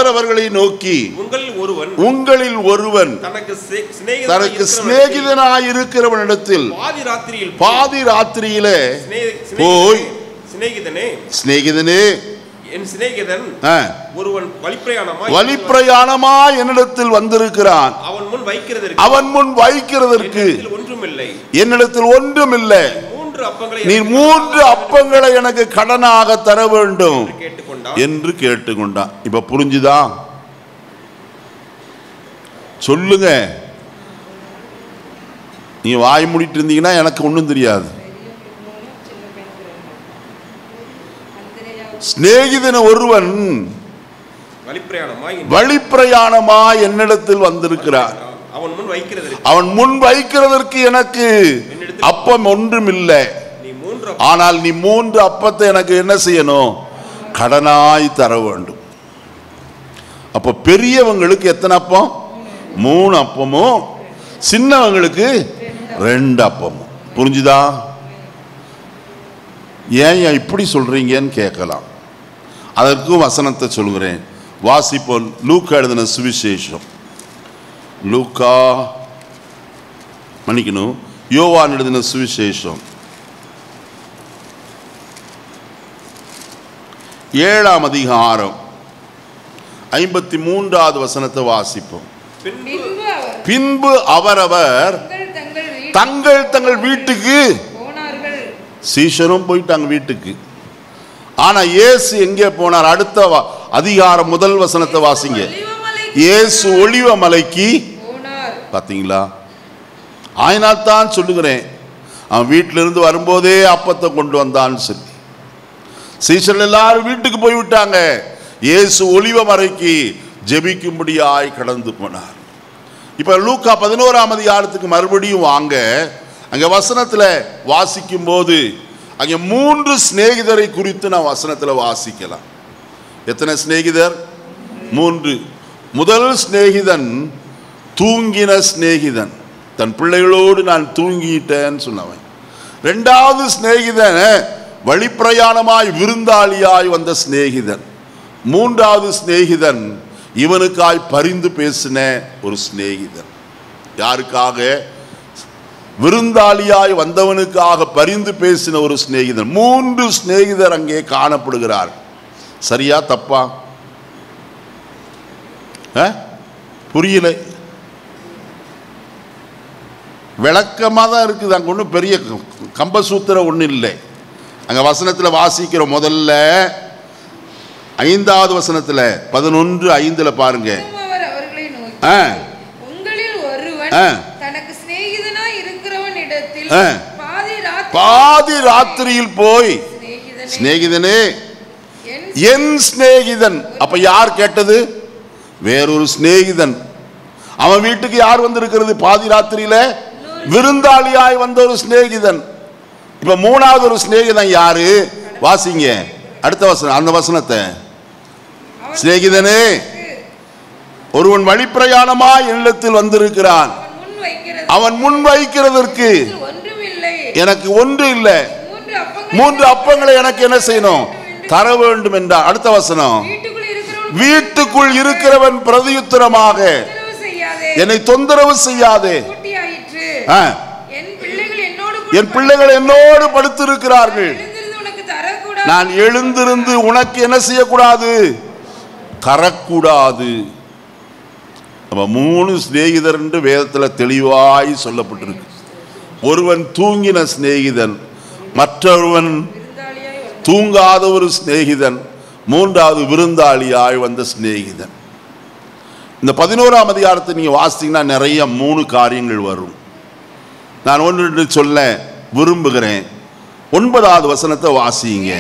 அவர்களை நோக்கி உங்களில் ஒருவன் தனக்கு சிநேகிதனாயிருக்கிறவனிடத்தில் பாதி ராத்திரியிலே போய், சிநேகிதனே என் சிநேகிதன் ஒருவன் வழிப்பிரயாணமாய் என்னிடத்தில் வந்திருக்கிறான், அவன் முன் வைக்கிறதற்கு என்னிடத்தில் ஒன்றுமில்லை, நீ 3 அப்பங்களை எனக்கு கடனாக தர வேண்டும் என்று கேட்டுக்கொண்டான். இப்ப புரிஞ்சுதா? சொல்லுங்க. நீங்க வாய் மூடிட்டு இருந்தீங்கன்னா எனக்கு ஒன்றும் தெரியாது. சிநேகிதன் ஒருவன் வழிப்பிரயாணமாய் என்னிடத்தில் வந்திருக்கிறார், அவன் முன் வைக்கிறதற்கு எனக்கு அப்பம் ஒன்றும் இல்லை. ஆனால் நீ 3 அப்பத்தை எனக்கு என்ன செய்யணும்? கடனாய் தர வேண்டும். அப்ப பெரியவங்களுக்கு எத்தனை அப்பம்? 3 அப்பமும், சின்னவங்களுக்கு 2 அப்பமும். புரிஞ்சுதா? ஏன் இப்படி சொல்றீங்கன்னு கேட்கலாம். அதற்கும் வசனத்தை சொல்கிறேன். வாசிப்போம். லூக்கா எழுதின சுவிசேஷம், யோவான் எழுதின சுவிசேஷம் 7ஆம் அதிகாரம் 53வது வசனத்தை வாசிப்போம். பின்பு அவரவர் தங்கள் தங்கள் வீட்டுக்கு, சீஷரும் போயிட்டாங்க வீட்டுக்கு. ஆனா இயேசு எங்கே போனார்? அடுத்த அதிகாரம் முதல் வசனத்தை வாசிங்க. இயேசு ஒலிவ மலைக்கு. பாத்தீங்களா? ஆயினால் தான் சொல்லுகிறேன், அவன் வீட்டிலிருந்து வரும்போதே அப்பத்தை கொண்டு வந்தான்னு சொல்லி. சீஷர்கள் எல்லாரும் வீட்டுக்கு போய்விட்டாங்க. இயேசு ஒலிவ மலைக்கு ஜெபிக்கும்படியாய் கடந்து போனார். இப்ப லூக்கா 11ஆம் அதிகாரத்துக்கு மறுபடியும் வாங்க. அங்க வசனத்துல வாசிக்கும் போது அங்கே 3 சிநேகிதரை குறித்து நான் வசனத்துல வாசிக்கலாம். எத்தனை சிநேகிதர்? 3. முதல் சிநேகிதன் தூங்கின சிநேகிதன், தன் பிள்ளைகளோடு நான் தூங்கிட்டேன்னு சொன்னவன். 2வது சிநேகிதன் வழிப்பிரயாணமாய் விருந்தாளியாய் வந்த சிநேகிதன். 3வது சிநேகிதன் இவனுக்காய் பரிந்து பேசின ஒரு சிநேகிதன். யாருக்காக? விருந்தாளியாய் வந்தவனுக்காக பரிந்து பேசின ஒரு சிநேகிதன். 3 சிநேகிதர் அங்கே காணப்படுகிறார். சரியா தப்பா? புரியல. விளக்கமா தான் இருக்குது. அங்க ஒன்றும் பெரிய கம்பசூத்திரம் ஒன்றும் இல்லை. அங்க வசனத்துல வாசிக்கிற முதல்ல 5வது வசனத்துல 11:5 பாருங்க. பாதி ராத்திரியில் போய், சிநேகிதனே, என் சிநேகிதன். அப்ப யார் கேட்டது? வேறொரு சிநேகிதன். அவன் வீட்டுக்கு யார் வந்திருக்கிறது? பாதி ராத்திரியில விருந்தாளியாய் வந்த ஒரு சிநேகிதன். இப்ப 3வது ஒரு சிநேகிதன் யாரு? வாசிங்க அடுத்த வசனம், அந்த வசனத்தை. சிநேகிதனே, ஒருவன் வழிப்பிரயாணமாய் இல்லத்தில் வந்திருக்கிறான். அவன் முன் வைக்கிறதற்கு எனக்கு ஒன்று இல்லை, 3 அப்பங்களை எனக்கு என்ன செய்யணும்? தர வேண்டும் என்றார். அடுத்த வசனம், வீட்டுக்குள் இருக்கிறவன் பிரதியுத்தரமாக என்னை தொந்தரவு செய்யாதே, என் பிள்ளைகள் என்னோடு படுத்திருக்கிறார்கள், நான் எழுந்திருந்து உனக்கு என்ன செய்யக்கூடாது? தரக்கூடாது. 3 சிநேகிதர் என்று வேதத்தில் தெளிவாய் சொல்லப்பட்டிருக்கு. ஒருவன் தூங்கின சிநேகிதன், மற்றொருவன் தூங்காத ஒரு சிநேகிதன், 3வது விருந்தாளியாய் வந்த சிநேகிதன். இந்த 11ஆம் அதிகாரத்தை நீங்க வாசித்தீங்கன்னா நிறைய 3 காரியங்கள் வரும். நான் ஒன்று சொல்ல விரும்புகிறேன். 9வது வசனத்தை வாசிங்க.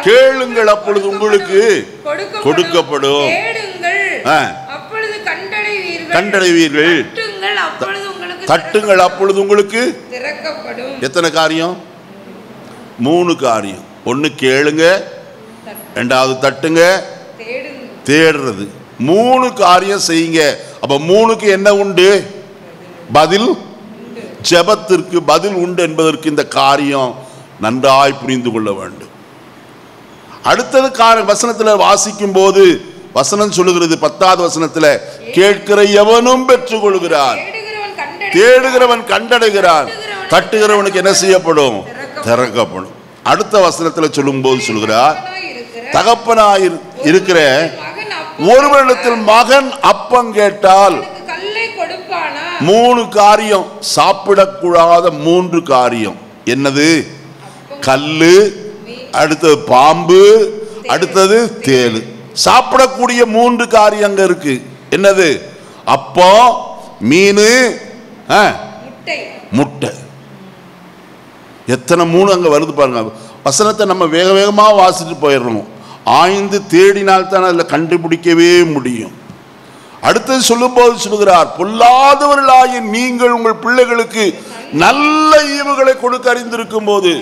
கேளுங்கள், அப்பொழுது உங்களுக்கு கொடுக்கப்படும், கண்டடைவீர்கள், தட்டுங்கள், அப்பொழுது உங்களுக்கு திறக்கப்படும். எத்தனை காரியம்? 3 காரியம். 1 கேளுங்க, 2வது தட்டுங்க, தேடுறது. 3 காரியம் செய்யுங்க. அப்ப 3க்கு என்ன உண்டு? பதில். ஜெபத்திற்கு பதில் உண்டு என்பதற்கு இந்த காரியம் நன்றாய் புரிந்து கொள்ள வேண்டும். அடுத்தது வசனத்தில் வாசிக்கும் போது வசனம் சொல்லுகிறது 10வது வசனத்தில், கேட்கிற எவனும் பெற்றுக் கொள்கிறான், தேடுகிறவன் கண்டடைகிறான், தட்டுகிறவனுக்கு என்ன செய்யப்படும்? திறக்கப்படும். அடுத்த வசனத்தில் சொல்லும் போது சொல்கிறார், தகப்பனாய் இருக்கிற ஒருவனிடத்தில் மகன் அப்பம் கேட்டால் 3 காரியம், சாப்பிடக்கூடாத 3 காரியம். என்னது? கல்லு, அடுத்தது பாம்பு, அடுத்தது தேளு. சாப்பிடக்கூடிய 3 காரியம் இருக்கு. என்னது? அப்பம், மீன், முட்டை. எத்தனை 3 அங்க வருது பாருங்க. வசனத்தை நம்ம வேக வேகமா வாசிட்டு போயிடணும். ஆய்ந்து தேடினால்தான் அதில் கண்டுபிடிக்கவே முடியும். அடுத்து சொல்லும் போது சொல்லுகிறார், பொல்லாதவர்களாகிய நீங்கள் உங்கள் பிள்ளைகளுக்கு நல்ல ஈவுகளை கொடுக்க அறிந்திருக்கும் போது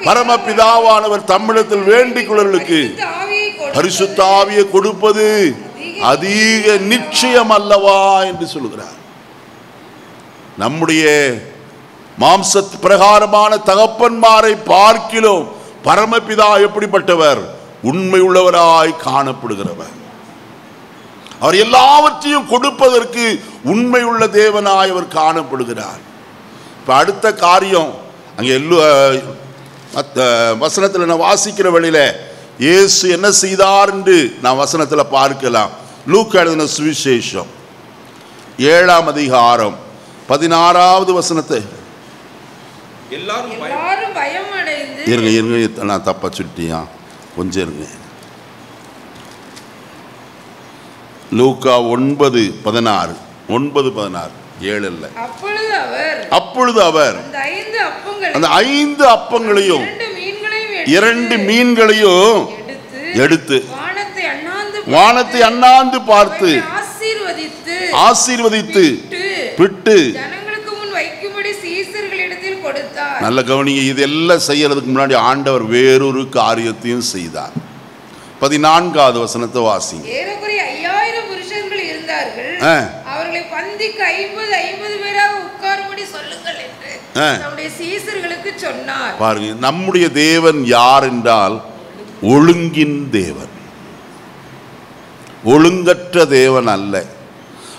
பரமபிதாவானவர் தம்மிடத்தில் வேண்டிக் கொள்ளுக்கு பரிசுத்த ஆவியை கொடுப்பது அதிக நிச்சயம் அல்லவா என்று சொல்லுகிறார். நம்முடைய மாம்ச பிரகாரமான தகப்பன்மாரை பார்க்கிலும் பரமபிதா எப்படிப்பட்டவர்? உண்மை உள்ளவராய் காணப்படுகிறவர். அவர் எல்லாவற்றையும் கொடுப்பதற்கு உண்மை உள்ள தேவனாய் அவர் காணப்படுகிறார். இப்ப அடுத்த காரியம் அங்கே வசனத்தில் நான் வாசிக்கிற வழியில இயேசு என்ன செய்தார் என்று நான் வசனத்தில் பார்க்கலாம். லூக்கா எழுதின சுவிசேஷம் 7ஆம் அதிகாரம் 16வது வசனத்தை எல்லாரும் பயம் அடைந்து இருங்க, நான் தப்பா சொல்லிட்டியா? கொஞ்சம் இருங்க. லூக்கா 9:16 7 இல்ல. அப்பொழுது அவர் அந்த 5 அப்பங்களையும் 2 மீன்களையும் எடுத்து வானத்தை அண்ணாந்து பார்த்து ஆசீர்வதித்து பிட்டு நல்ல கவனிங்க. இதெல்லாம் செய்யறதுக்கு முன்னாடி ஆண்டவர் வேறொரு காரியத்தையும் செய்தார். 14வது வசனத்தை வாசிங்க. ஏறக்குறைய 5000 புருஷர்கள் இருந்தார்கள். அவர்களை பந்திக்கு 50 பேராக உட்காரும்படி சொல்லுங்கள் என்று நம்முடைய சீசர்களுக்கு சொன்னார். பாருங்க, நம்முடைய தேவன் யார் என்றால் ஒழுங்கின் தேவன், ஒழுங்கற்ற தேவன் அல்ல.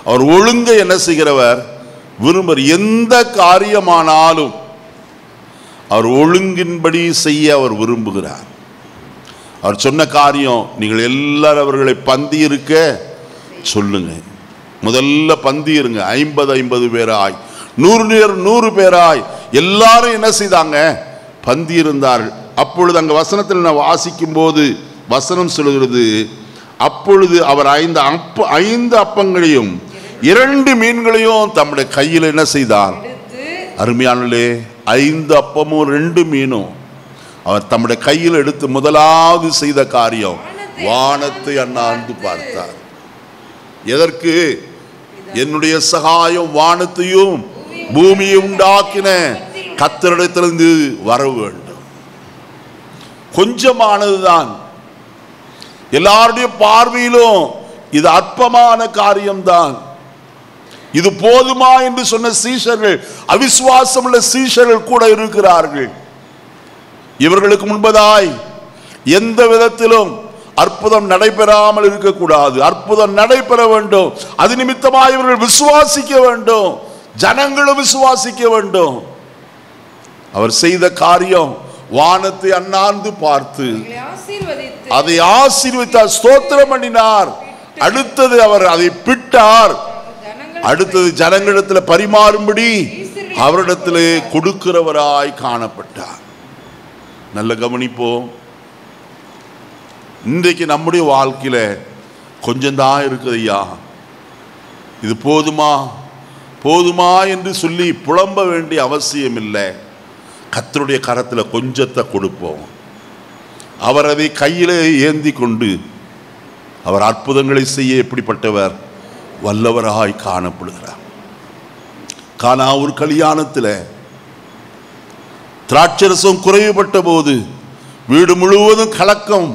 அவர் ஒழுங்கை என்ன செய்கிறவர்? விரும்புகிற எந்த காரியமானாலும் அவர் ஒழுங்கின்படி செய்ய அவர் விரும்புகிறார். அவர் சொன்ன காரியம், நீங்கள் எல்லாரும் அவர்களை பந்தி இருக்க சொல்லுங்க. முதல்ல பந்தி இருங்க. 50 பேராய் 100 பேராய் எல்லாரும் என்ன செய்தாங்க? பந்தி இருந்தார்கள். அப்பொழுது அங்க வசனத்தில் நான் வாசிக்கும் போது வசனம் சொல்லுகிறது, அப்பொழுது அவர் 5 அப்பங்களையும் 2 மீன்களையும் தம்முடைய கையில் என்ன செய்தார்? அருமையானே, 5 அப்பமும் 2 மீனும் அவர் தம்முடைய கையில் எடுத்து முதலாவது செய்த காரியம் வானத்தை அண்ணாந்து பார்த்தார். எதற்கு? என்னுடைய சகாயம் வானத்தையும் பூமியை உண்டாக்கின கர்த்தரிடத்திலிருந்து வர வேண்டும். கொஞ்சமானதுதான், எல்லாருடைய பார்வையிலும் இது அற்பமான காரியம்தான். இது போதுமா என்று சொன்ன சீஷர்கள், அவிசுவாசம் உள்ள சீஷர்கள் கூட இருக்கிறார்கள். இவர்களுக்கு முன்பதாய் எந்த விதத்திலும் அற்புதம் நடைபெறாமல் இருக்கக்கூடாது. அற்புதம் நடைபெற வேண்டும். அது நிமித்தமாக இவர்கள் விசுவாசிக்க வேண்டும், ஜனங்களும் விசுவாசிக்க வேண்டும். அவர் செய்த காரியம் வானத்தை அண்ணாந்து பார்த்து அதை ஆசீர்வதித்தார், ஸ்தோத்திரம் பண்ணினார். அடுத்தது அவர் அதை பிட்டார். அடுத்தது ஜனங்களிடத்தில் பரிமாறும்படி அவரிடத்திலே கொடுக்கிறவராய் காணப்பட்டார். நல்ல கவனிப்போம். இன்றைக்கு நம்முடைய வாழ்க்கையில கொஞ்சம்தான் இருக்குது. ஐயா, இது போதுமா போதுமா என்று சொல்லி புலம்ப வேண்டிய அவசியம் இல்லை. கர்த்தருடைய கரத்தில் கொஞ்சத்தை கொடுப்போம். அவர் அதை கையிலே ஏந்தி கொண்டு அவர் அற்புதங்களை செய்ய எப்படிப்பட்டவர்? வல்லவராய் காணப்படுகிறார். கானா ஒரு கல்யாணத்தில் திராட்சரசம் குறைவுபட்ட போது வீடு முழுவதும் கலக்கம்,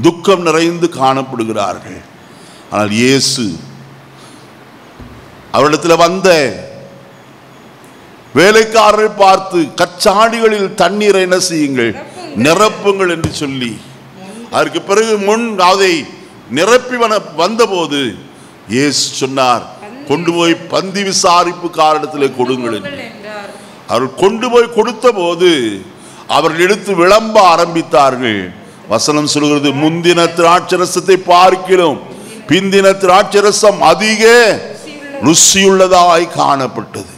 துக்கம் நிறைந்து காணப்படுகிறார்கள். ஆனால் இயேசு அவரிடத்தில் வந்த வேலைக்காரரை பார்த்து கச்சாடிகளில் தண்ணீரை என்ன செய்யுங்கள்? நிரப்புங்கள் என்று சொல்லி, அதற்கு பிறகு முன் அதை நிரப்பி வந்தபோது இயேசு சொன்னார், கொண்டு போய் பந்தி விசாரிப்பு காரணத்தில் கொடுங்கள் என்று. அவர்கள் கொண்டு போய் கொடுத்த போது அவர்கள் எடுத்து விளம்ப ஆரம்பித்தார்கள். வசனம் சொல்கிறது, முந்தின திராட்சரசத்தை பார்க்கிறோம் பிந்தின திராட்சரசம் அதிக ருசியுள்ளதாய் காணப்பட்டது.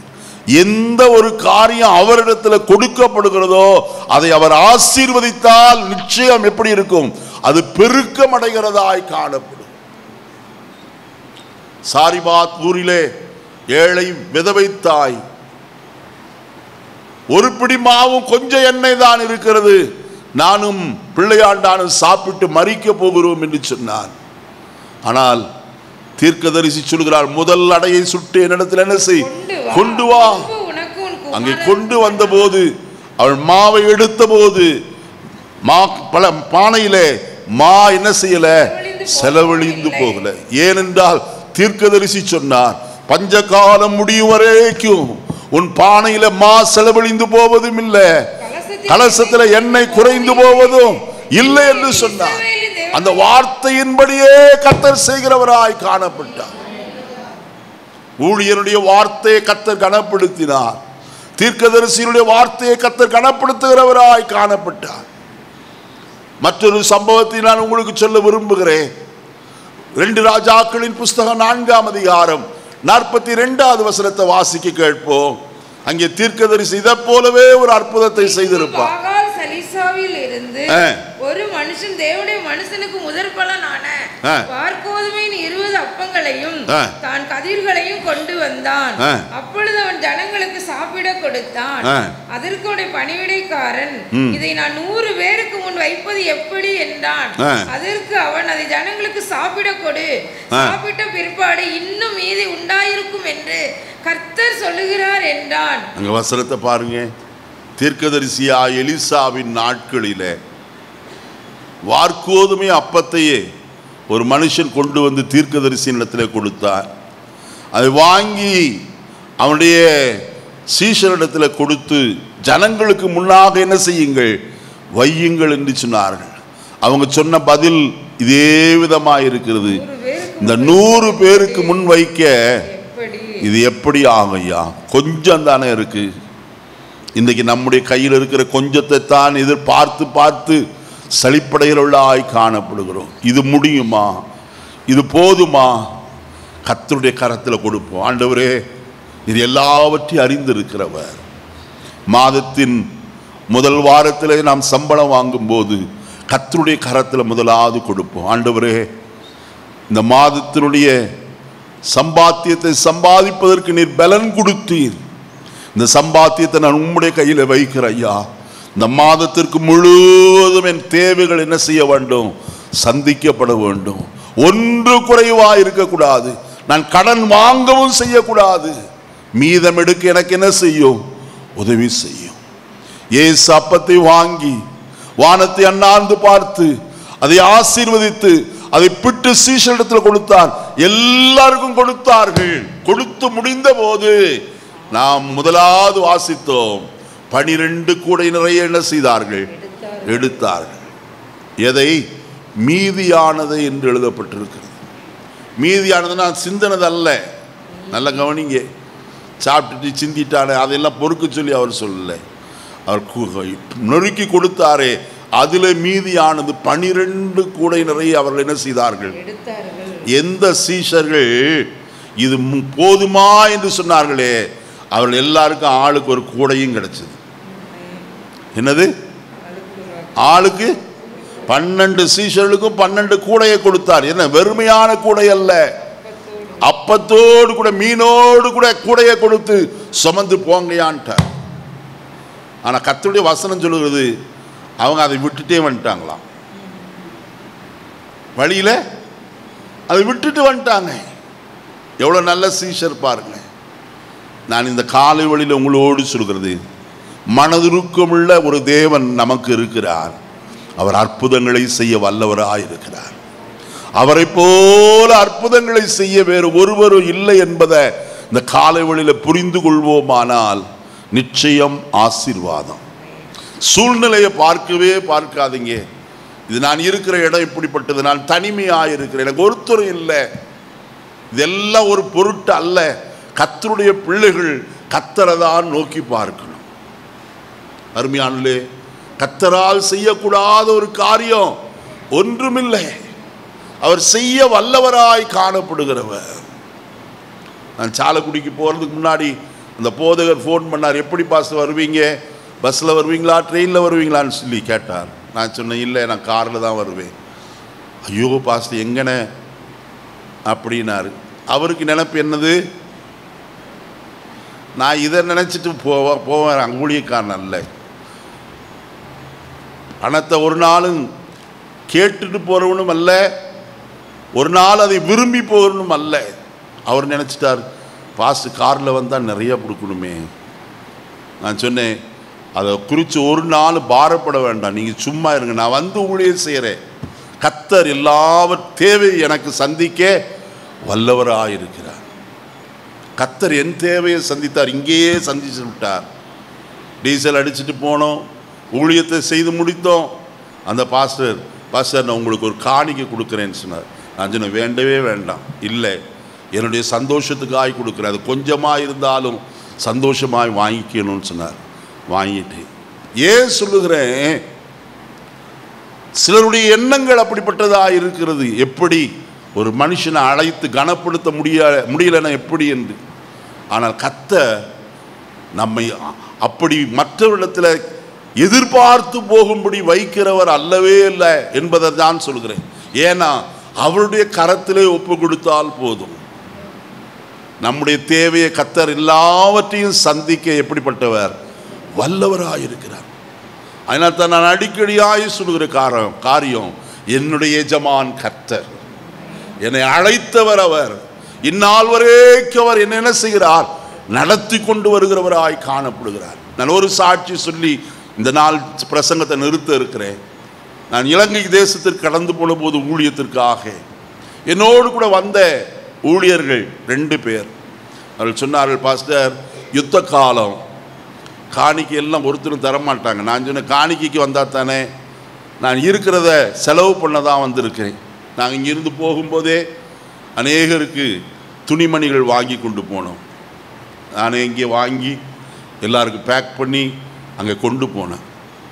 எந்த ஒரு காரியம் அவரிடத்தில் கொடுக்கப்படுகிறதோ அதை அவர் ஆசீர்வதித்தால் நிச்சயம் எப்படி இருக்கும்? அது பெருக்கம் அடைகிறதாய் காணப்படும். சாரிபாத் ஊரிலே ஏழை விதவை தாய், ஒரு பிடி மாவும் கொஞ்சம் எண்ணெய் தான் இருக்கிறது, நானும் பிள்ளையாண்டானும் சாப்பிட்டு மரிக்க போகிறோம் என்று சொன்னார். ஆனால் தீர்க்கதரிசி சொல்கிறார், முதல் அடையை சுட்டு என்னிடத்தில் என்ன செய், கொண்டு வா. அங்கே கொண்டு வந்த போது அவள் மாவை எடுத்த போது பானையிலே மா என்ன செய்யல, செலவழிந்து போகல. ஏனென்றால் தீர்க்கதரிசி சொன்னார், பஞ்ச காலம் முடியும் வரைக்கும் உன் பானையில மா செலவழிந்து போவதும் இல்லை, கலசத்துல எண்ணெய் குறைந்து போவதும் இல்லை என்று சொன்னார். அந்த வார்த்தையின்படியே கர்த்தர் செய்கிறவராய் காணப்பட்டார். ஊழியனுடைய வார்த்தையை கர்த்தர் கனப்படுத்தினார். தீர்க்கதரிசியினுடைய வார்த்தையை கர்த்தர் கனப்படுத்துகிறவராய் காணப்பட்டார். மற்றொரு சம்பவத்தை நான் உங்களுக்கு சொல்ல விரும்புகிறேன். 2 ராஜாக்களின் புஸ்தகம் 4ஆம் அதிகாரம் 42வது வசனத்தை வாசிக்க கேட்போம். அங்கே தீர்க்கதரிசி இதை போலவே ஒரு அற்புதத்தை செய்திருப்பார். ஒரு மனுஷன் தேவனுடைய மனுஷனுக்கு முதற் பலனான வார்கோதுமையின் 20 அப்பங்களையும் தான் கதிர்களையும் கொண்டு வந்தான். அப்பொழுது அவன் ஜனங்களுக்கு சாப்பிட கொடுத்தான். அதற்கு அவனுடைய பணிவிடைக்காரன், இதை நான் 100 பேருக்கு முன் வைப்பது எப்படி என்றான். அதற்கு அவன், அதை ஜனங்களுக்கு சாப்பிட கொடு, சாப்பிட்ட பிற்பாடு இன்னும் மீதி உண்டாயிருக்கும் என்று கர்த்தர் சொல்லுகிறார் என்றான். அங்க வசனத்தை பாருங்க. தீர்க்கதரிசியா எலிசாவின் நாட்களிலே வார்கோதுமை அப்பத்தையே ஒரு மனுஷன் கொண்டு வந்து தீர்க்கதரிசியின் இடத்துல கொடுத்தார். அதை வாங்கி அவனுடைய சீஷரிடத்தில் கொடுத்து ஜனங்களுக்கு முன்னாக என்ன செய்யுங்கள், வையுங்கள் என்று சொன்னார்கள். அவங்க சொன்ன பதில் இதே விதமாக இருக்கிறது. இந்த 100 பேருக்கு முன் வைக்க இது எப்படி ஆகையா, கொஞ்சம் தானே இருக்கு. இன்றைக்கு நம்முடைய கையில் இருக்கிற கொஞ்சத்தை தான் எதிர்பார்த்து பார்த்து சலிப்படைகளா காணப்படுகிறோம். இது முடியுமா, இது போதுமா? கர்த்தருடைய கரத்தில் கொடுப்போம். ஆண்டவரே, இது எல்லாவற்றையும் அறிந்திருக்கிறவர். மாதத்தின் முதல் வாரத்தில் நாம் சம்பளம் வாங்கும் போது கர்த்தருடைய கரத்தில் முதலாவது கொடுப்போம். ஆண்டவரே, இந்த மாதத்தினுடைய சம்பாத்தியத்தை சம்பாதிப்பதற்கு நீர் பலன் கொடுத்தீர். இந்த சம்பாத்தியத்தை நான் உம்முடைய கையில் வைக்கிற ஐயா. இந்த மாதத்திற்கு முழுவதும் என் தேவைகள் என்ன செய்ய வேண்டும், சந்திக்கப்பட வேண்டும். ஒன்று குறைவா இருக்கக்கூடாது. நான் கடன் வாங்கவும் செய்யக்கூடாது. மீதம் எடுக்க எனக்கு என்ன செய்யும், உதவி செய்யும். இயேசு அப்பத்தை வாங்கி வானத்தை அண்ணாந்து பார்த்து அதை ஆசீர்வதித்து அதை பிட்டு சீஷரிடத்தில் கொடுத்தார். எல்லாருக்கும் கொடுத்தார்கள். கொடுத்து முடிந்த போது நாம் முதலாவது வாசித்தோம், 12 கூடை நிறைய என்ன செய்தார்கள், எடுத்தார்கள். எதை? மீதியானதை என்று எழுதப்பட்டிருக்கிறது. மீதியானதுன்னா சிந்தனது அல்ல. நல்ல கவனிங்க. சாப்பிட்டுட்டு சிந்திட்டானே அதெல்லாம் பொறுக்க சொல்லி அவர் சொல்லலை. அவர் நொறுக்கி கொடுத்தாரே, அதில் மீதியானது 12 கூடை நிறைய அவர்கள் என்ன செய்தார்கள், எந்த சீஷர்கள் இது போதுமா என்று சொன்னார்களே, அவர்கள் எல்லாருக்கும் ஆளுக்கு ஒரு கூடையும் கிடைச்சது. என்னது? ஆளுக்கு 12 சீஷர்களுக்கும் 12 கூடையை கொடுத்தார். என்ன வெறுமையான கூடை அல்ல, அப்பத்தோடு கூட மீனோடு கூட கூடையை கொடுத்து சுமந்து போங்கயான்ட்டார். ஆனா கர்த்தருடைய வசனம் சொல்லுகிறது, அவங்க அதை விட்டுட்டே வந்துட்டாங்களாம். வழியில அதை விட்டுட்டு வந்துட்டாங்க. எவ்வளவு நல்ல சீஷர் பாருங்க. நான் இந்த காலை வழியில் உங்களோடு சொல்கிறது, மனதுருக்கமுள்ள ஒரு தேவன் நமக்கு இருக்கிறார். அவர் அற்புதங்களை செய்ய வல்லவராய் இருக்கிறார். அவரை போல அற்புதங்களை செய்ய வேறு ஒருவரும் இல்லை என்பதை இந்த காலை வழியில் புரிந்து கொள்வோமானால் நிச்சயம் ஆசீர்வாதம். சூழ்நிலையை பார்க்கவே பார்க்காதீங்க. இது நான் இருக்கிற இடம் இப்படிப்பட்டது, நான் தனிமையாக இருக்கிறேன், எனக்கு ஒருத்தரும் இல்லை, இதெல்லாம் ஒரு பொருட்டு அல்ல. கர்த்தருடைய பிள்ளைகள் கர்த்தரை தான் நோக்கி பார்க்கணும். அருமையானே, கர்த்தரால் செய்யக்கூடாத ஒரு காரியம் ஒன்றுமில்லை. அவர் செய்ய வல்லவராய் காணப்படுகிறவர். நான் சாலக்குடிக்கு போகிறதுக்கு முன்னாடி அந்த போதகர் ஃபோன் பண்ணார், எப்படி பாஸ்டர் வருவீங்க, பஸ்ஸில் வருவீங்களா ட்ரெயினில் வருவீங்களான்னு சொல்லி கேட்டார். நான் சொன்னேன், இல்லை நான் காரில் தான் வருவேன். ஐயோ பாஸ்டர் எங்கண்ணே அப்படின்னாரு. அவருக்கு நினைப்பு என்னது, நான் இதை நினச்சிட்டு போவேன். அங்கூழியக்காரன் அல்ல. பணத்தை ஒரு நாளும் கேட்டுட்டு போகிறவனும் அல்ல, ஒரு நாள் அதை விரும்பி போகணும் அல்ல. அவர் நினைச்சிட்டார், பாஸ்டர் காரில் வந்தால் நிறைய கொடுக்கணுமே. நான் சொன்னேன், அதை குறித்து ஒரு நாள் பாரப்பட வேண்டாம், நீங்கள் சும்மா இருங்க, நான் வந்து ஊழியம் செய்கிறேன். கர்த்தர் எல்லாவர் தேவையை எனக்கு சந்திக்க வல்லவராயிருக்கிறார். கர்த்தர் என் தேவையை சந்தித்தார், இங்கேயே சந்திச்சு விட்டார். டீசல் அடிச்சுட்டு போனோம், ஊழியத்தை செய்து முடித்தோம். அந்த பாஸ்டர் நான் உங்களுக்கு ஒரு காணிக்கை கொடுக்குறேன்னு சொன்னார். நான் சொன்னேன், வேண்டவே வேண்டாம், இல்லை, என்னுடைய சந்தோஷத்துக்காக கொடுக்குறேன், அது கொஞ்சமாக இருந்தாலும் சந்தோஷமாய் வாங்கிக்கணும்னு சொன்னார். வாங்கிட்டேன். ஏன் சொல்லுகிறேன், சிலருடைய எண்ணங்கள் அப்படிப்பட்டதாக இருக்கிறது. எப்படி ஒரு மனுஷனை அழைத்து கனப்படுத்த முடியலைன்னா எப்படி என்று. ஆனால் கர்த்தர் நம்மை அப்படி மற்றவரிடத்தில் எதிர்பார்த்து போகும்படி வைக்கிறவர் அல்லவே இல்லை என்பதை தான் சொல்கிறேன். ஏன்னா அவருடைய கரத்திலே ஒப்பு கொடுத்தால் போதும். நம்முடைய தேவையை கர்த்தர் எல்லாவற்றையும் சந்திக்க எப்படிப்பட்டவர், வல்லவராயிருக்கிறார். அதனால் தான் நான் அடிக்கடியாய் சொல்கிற காரியம், என்னுடைய எஜமான் கர்த்தர், என்னை அழைத்தவர் அவர், இந்நாள் வரைக்கும் அவர் என்ன செய்கிறார், நடத்தி கொண்டு வருகிறவராய் காணப்படுகிறார். நான் ஒரு சாட்சி சொல்லி இந்த நாள் பிரசங்கத்தை நிறுத்த இருக்கிறேன். நான் இலங்கை தேசத்திற்கு கடந்து போன போது ஊழியத்திற்காக என்னோடு கூட வந்த ஊழியர்கள் 2 பேர் அவர்கள் சொன்னார்கள், பாஸ்டர் யுத்த காலம், காணிக்கை எல்லாம் ஒருத்தரும் தரமாட்டாங்க. நான் சொன்னேன், காணிக்கைக்கு வந்தால் தானே, நான் இருக்கிறத செலவு பண்ண தான் வந்திருக்கேன். நாங்கள் இங்கிருந்து போகும்போதே அநேகருக்கு துணிமணிகள் வாங்கி கொண்டு போனோம். நானே இங்கே வாங்கி எல்லாருக்கும் பேக் பண்ணி அங்கே கொண்டு போனேன்.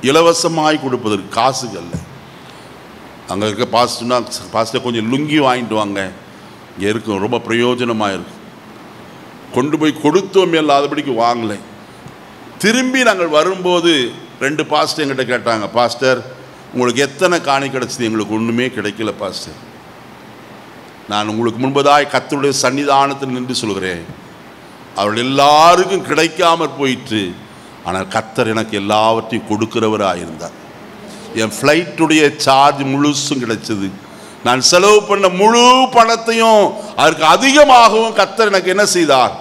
இலவசமாய் கொடுப்பதற்கு காசுகள்ல. அங்கே இருக்க பாஸ்டர் கொஞ்சம் லுங்கி வாங்கிட்டு வாங்க, இங்கே இருக்கும், ரொம்ப பிரயோஜனமாக இருக்கும். கொண்டு போய் கொடுத்தோம், இல்லாதபடிக்கு வாங்கலை. திரும்பி நாங்கள் வரும்போது 2 பாஸ்டர் எங்கிட்ட கேட்டாங்க, பாஸ்டர் உங்களுக்கு எத்தனை காணி கிடச்சிது? எங்களுக்கு ஒன்றுமே கிடைக்கல பாஸ்டர். நான் உங்களுக்கு முன்பதாய் கர்த்தருடைய சன்னிதானத்தில் நின்று சொல்கிறேன், அவர்கள் எல்லாருக்கும் கிடைக்காமற் போயிற்று, ஆனால் கர்த்தர் எனக்கு எல்லாவற்றையும் கொடுக்கிறவராக இருந்தார். என் ஃப்ளைட்டுடைய சார்ஜ் முழுசும் கிடைச்சது. நான் செலவு பண்ண முழு பணத்தையும் அதற்கு அதிகமாகவும் கர்த்தர் எனக்கு என்ன செய்தார்,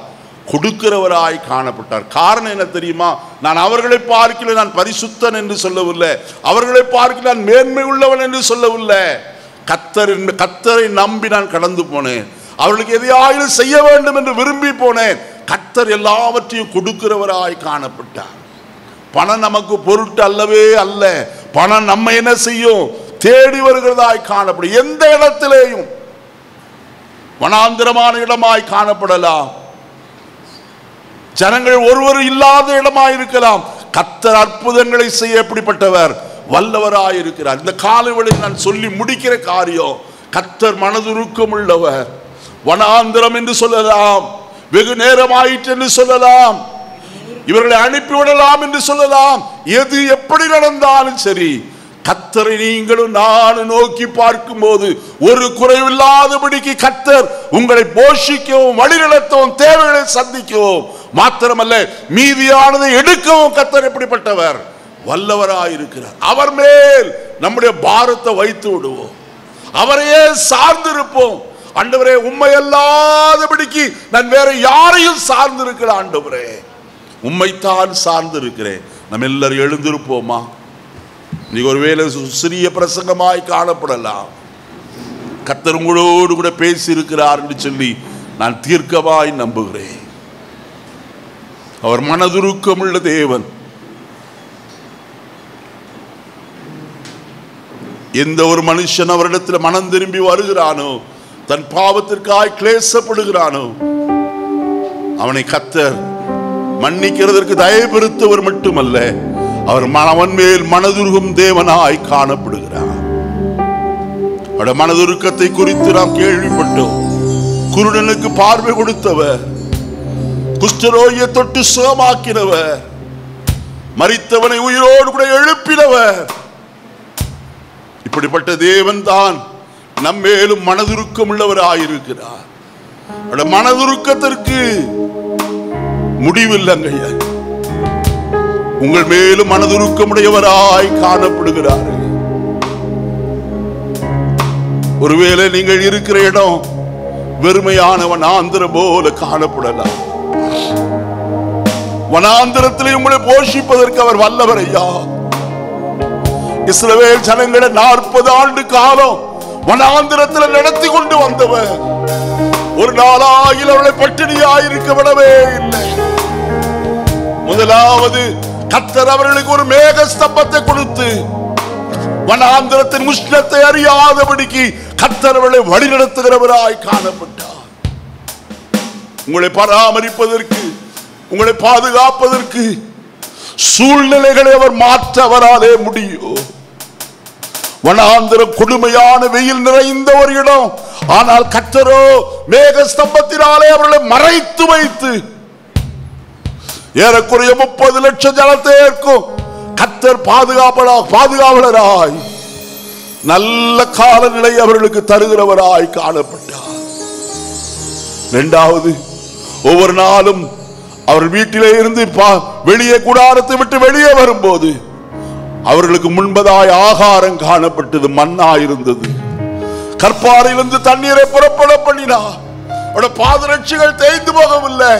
கொடுக்கிறவராய் காணப்பட்டார். காரணம் என்ன தெரியுமா? நான் அவர்களை பார்க்கல நான் பரிசுத்தன் என்று சொல்லவில்லை, அவர்களை பார்க்க நான் மேன்மை உள்ளவன் என்று சொல்லவில்லை. கர்த்தரை நம்பி நான் கடந்து போனேன். அவர்களுக்கு எதையாயிலும் செய்ய வேண்டும் என்று விரும்பி போனேன். கர்த்தர் எல்லாவற்றையும் கொடுக்கிறவராய் காணப்பட்டார். பணம் நமக்கு பொருட்டு அல்லவே அல்ல. பணம் நம்ம என்ன செய்யும், தேடி வருகிறதாய் காணப்படும். எந்த இடத்திலேயும் வனாந்திரமான இடமாய் காணப்படலாம், ஜனங்கள் ஒருவர் இல்லாத இடமாய் இருக்கலாம். கர்த்தர் அற்புதங்களை செய்ய எப்படிப்பட்டவர், வல்லவராய் இருக்கிறார். இந்த காலவெளியில் நான் சொல்லி முடிக்கிற காரியம், கர்த்தர் மனதுருக்கம் உள்ளவர். வனாந்திரம் என்று சொல்லலாம், வெகு நேரம் ஆயிற்று என்று சொல்லலாம், இவர்களை அனுப்பிவிடலாம் என்று சொல்லலாம். எது எப்படி நடந்தாலும் சரி, கர்த்தரை நீங்களும் நானும் நோக்கி பார்க்கும் போது ஒரு குறைவில்லாதபடிக்கு கர்த்தர் உங்களை போஷிக்கவும் வழிநடத்தவும் தேவைகளை சந்திக்கவும் மாத்திரமல்ல மீதியானதை எடுக்கவும் கர்த்தர் எப்படிப்பட்டவர், வல்லவராயிருக்கிறார். அவர் மேல் நம்முடைய பாரத்தை வைத்து விடுவோம், அவரையே சார்ந்திருப்போம். ஆண்டவரே உம்மை அல்லாதபடிக்கு நான் வேற யாரையும் சார்ந்திருக்கிற ஆண்டவரே, உம்மைத்தான் சார்ந்திருக்கிறேன். நம்ம எல்லாரும் எழுந்திருப்போமா? நீங்க ஒருவேளை சிறிய பிரசங்கமாய் காணப்படலாம், கர்த்தர் உங்களோடு கூட பேசி இருக்கிறார் என்று சொல்லி நான் தீர்க்கமாய் நம்புகிறேன். அவர் மனதுருக்கம் உள்ள தேவன். எந்த ஒரு மனுஷன் அவரிடத்தில் மனம் திரும்பி வருகிறானோ, தன் பாவத்திற்காய் கிளேசப்படுகிறானோ, அவனை கர்த்தர் மன்னிக்கிறதற்கு தயவுறுத்தவர் மட்டுமல்ல, அவர் அவன் மேல் மனதுருகும் தேவனாய் காணப்படுகிறார். அவருடைய மனதுருக்கத்தை குறித்து நாம் கேள்விப்பட்டோம். குருடனுக்கு பார்வை கொடுத்தவர், குஷ்டரோகியை தொட்டு சுகமாக்கினவர், மரித்தவனை உயிரோடு கூட எழுப்பினவர். இப்படிப்பட்ட தேவன் தான் நம்மேலும் மனதுருக்கம் உள்ளவராயிருக்கிறார். அவருடைய மனதுருக்கத்திற்கு முடிவில்லைங்க. உங்கள் மேலும் மனதுருக்கமுடையவராய் காணப்படுகிறார். ஒருவேளை நீங்கள் இருக்கிற இடம் வெறுமையான வனாந்திரம் போல காணப்படலாம். வனாந்திரத்தில் உங்களை போஷிப்பதற்கு அவர் வல்லவர் ஐயா. இஸ்ரவேல் ஜனங்களை 40 ஆண்டு காலம் வனாந்திரத்தில் நடத்தி கொண்டு வந்தவர். ஒரு நாளாயில் அவர்களை பட்டினியாயிருக்க விடவே இல்லை. முதலாவது கர்த்தர் அவர்களுக்கு ஒரு மேக ஸ்தம்பத்தை கொடுத்து வனாந்திரத்தின் உஷ்ணத்தை அறியாதபடிக்கு கர்த்தர் அவர்களை வழிநடத்துகிறவராய் காணப்பட்டார். உங்களை பராமரிப்பதற்கு, உங்களை பாதுகாப்பதற்கு சூழ்நிலைகளை அவர் மாற்ற அவராலே முடியும். வனாந்திரம் கொடுமையான வெயில் நிறைந்த ஒரு இடம். ஆனால் கர்த்தரோ மேக ஸ்தம்பத்தினாலே அவர்களை மறைத்து வைத்து ஏறக்குறைய 30 லட்சம் ஜனத்தை ஏற்கும் கர்த்தர் பாதுகாவலராய் நல்ல காலநிலை அவர்களுக்கு தருகிறவராய் காணப்பட்டார். இரண்டாவது, ஒவ்வொரு நாளும் அவர் வீட்டிலே இருந்து வெளியே கூடாரத்தை விட்டு வெளியே வரும்போது அவர்களுக்கு முன்பதாய் ஆகாரம் காணப்பட்டது, மன்னா இருந்தது. கற்பாறையிலிருந்து தண்ணீரை புறப்பட பண்ணினார். அவருடைய பாதரட்சிகள் தேய்ந்து போகவில்லை,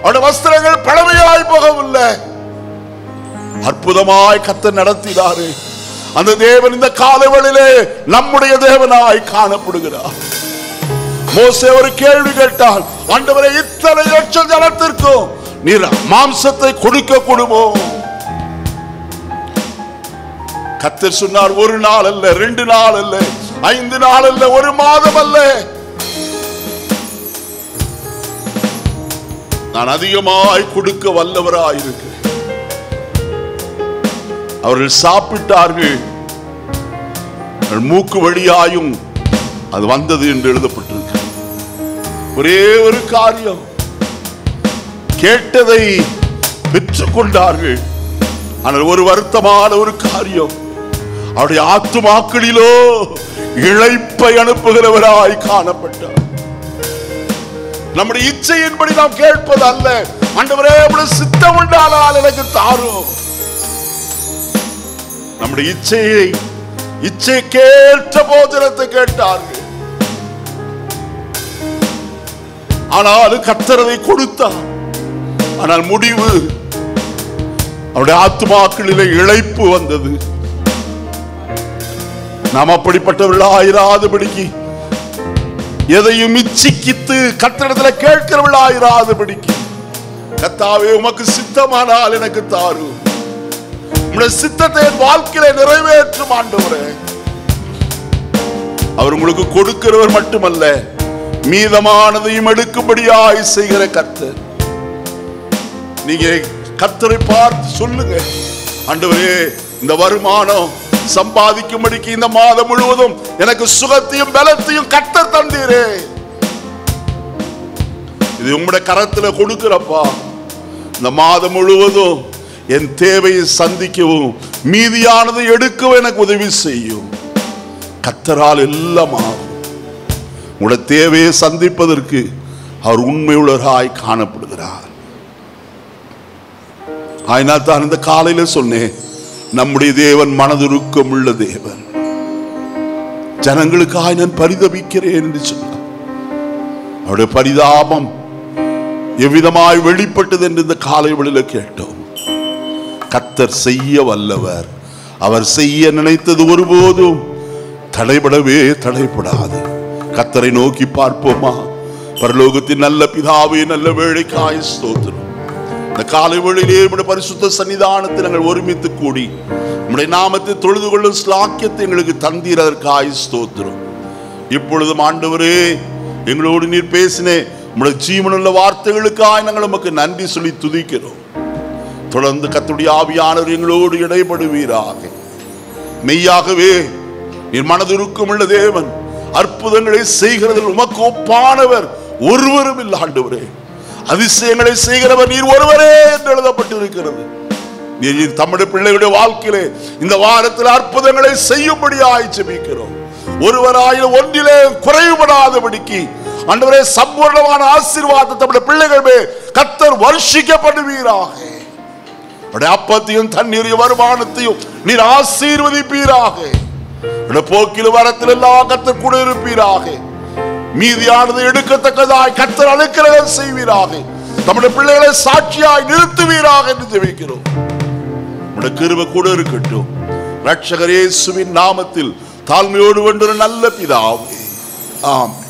அவருடைய வஸ்திரங்கள் பழமையாய் போகவில்லை. அற்புதமாய் கர்த்தர் நடத்தினாரே. அந்த தேவன் இந்த காலவெளியிலே நம்முடைய தேவனாய் காணப்படுகிறார். மோசே ஒரு கேள்வி கேட்டால், ஆண்டவரே இத்தனை லட்சம் ஜனத்திற்கும் நீர் மாம்சத்தை கொடுக்க கூடுமோ? கர்த்தர் சொன்னார், ஒரு நாள் அல்ல, 2 நாள் அல்ல, 5 நாள் அல்ல, 1 மாதம் அல்ல, நான் அதிகமாய் கொடுக்க வல்லவராயிருக்கிறேன். அவர்கள் சாப்பிட்டார்கள், மூக்கு வழியாயும் அது வந்தது என்று எழுதப்பட்டிருக்கு. ஒரே ஒரு காரியம், கேட்டதை பெற்றுக் கொண்டார்கள். ஆனால் ஒரு வருத்தமான ஒரு காரியம், அவருடைய ஆத்துமாக்களிலோ இளைப்பை அனுப்புகிறவராய் காணப்பட்டார். நம்முடைய இச்சையின்படி நாம் கேட்பது அல்ல, ஆண்டவரே உம்முடைய சித்தம் உண்டானால் எனக்கு தாரும். நம்முடைய இச்சை கேட்ட போஜனத்தை கேட்டார்கள். ஆனால் கர்த்தரை கொடுத்தார். ஆனால் முடிவு, அவருடைய ஆத்துமாக்களிலே இளைப்பு வந்தது. நாம் அப்படிப்பட்டவர்களாயிராதபடிக்கு, எதையும் இச்சிக்கித்து கர்த்தரிடத்தில் கேட்கிறவர்களாயிராதபடிக்கு, கர்த்தாவே உமக்கு சித்தமானால் எனக்கு தாரும், உம்முடைய சித்தத்தை என் வாழ்க்கையில நிறைவேற்றும் ஆண்டவரே. அவர் உங்களுக்கு கொடுக்கிறவர் மட்டுமல்ல, மீதமானதையும் எடுக்கும்படியாய் செய்கிற கர்த்தர். நீங்க கர்த்தரை பார்த்து சொல்லுங்க, ஆண்டவரே இந்த வருமானம் சம்பாதிக்கும்படிக்கு இந்த மாதம் முழுவதும் எனக்கு சுகத்தையும் பலத்தையும் கர்த்தர் தந்தீரே, இது உம்முடைய கரத்துல கொடுக்கிறப்பா. இந்த மாதம் முழுவதும் என் தேவையை சந்திக்கவும் மீதியானதை எடுக்கவும் எனக்கு உதவி செய்யும். கர்த்தரால் எல்லாம் ஆகும். உங்களுடைய தேவையை சந்திப்பதற்கு அவர் உண்மையுள்ளவராய் காணப்படுகிறார். அதனால் தான் இந்த காலையில சொன்னேன், நம்முடைய தேவன் மனதுருக்கம் உள்ள தேவன். ஜனங்களுக்காக நான் பரிதபிக்கிறேன் என்று சொன்னார். அவருடைய பரிதாபம் எவ்விதமாய் வெளிப்பட்டது என்று இந்த காலை வேளையில கேட்டோம். கர்த்தர் செய்ய வல்லவர். அவர் செய்ய நினைத்தது ஒருபோதும் தடைபடவே தடைபடாது. கர்த்தரை நோக்கி பார்ப்போமா? பரலோகத்தின் நல்ல பிதாவே, நல்ல வேளைக்காய் ஸ்தோத்திரம். இந்த காலை வேளையிலே நம்முடைய பரிசுத்த சன்னிதானத்தில் நாங்கள் ஒருமித்து கூடி நம்முடைய நாமத்தை தொழுது கொள்ளும் ஸ்லாக்கியத்தை எங்களுக்கு தந்தீரதற்காய் ஸ்தோத்திரம். இப்பொழுதும் ஆண்டவரே, எங்களோடு நீர் பேசினே நம்முடைய ஜீவனுள்ள வார்த்தைகளுக்காய் நாங்கள் உமக்கு நன்றி சொல்லி துதிக்கிறோம். தொடர்ந்து கர்த்தருடைய ஆவியானவர் எங்களோடு இடைப்படுவீராக. மெய்யாகவே நீர் மனதுருக்கம் உள்ள தேவன். அற்புதங்களை செய்கிறதில் உமக்கு ஒப்பானவர் ஒருவரும் இல்லை ஆண்டவரே. அதிசயங்களை செய்கிறவர் நீர் ஒருவரே என்று எழுதப்பட்டிருக்கிறது. நீர் தம்முடைய பிள்ளைகளுடைய வாழ்க்கையிலே இந்த வாரத்தில் அற்புதங்களை செய்யும்படியாய் ஜெபிக்கிறோம். ஒருவராயிரம் ஒன்றிலே குறைவுபடாதபடிக்கு ஆண்டவரே சம்பூர்ணமான ஆசீர்வாதத்தை நம்முடைய பிள்ளைகளே கர்த்தர் வருஷிக்கப்படுவீராக. அப்பத்தையும் தண்ணீரையும் வருமானத்தையும் நீர் ஆசீர்வதிப்பீராக. போக்கில் வரத்தில் எல்லாம் கர்த்தர் கூட இருப்பீராக. மீதியானது எடுக்கத்தக்கதாய் கர்த்தர் அனுக்கிரகம் செய்வீராக. நம்முடைய பிள்ளைகளை சாட்சியாய் நிறுத்துவீராக என்று ஜெபிக்கிறோம். உடைய கிருபை கூட இருக்கட்டும். ரட்சகர் இயேசுவின் நாமத்தில் தாழ்மையோடு கொண்டு நல்ல பிதாவே, ஆமென்.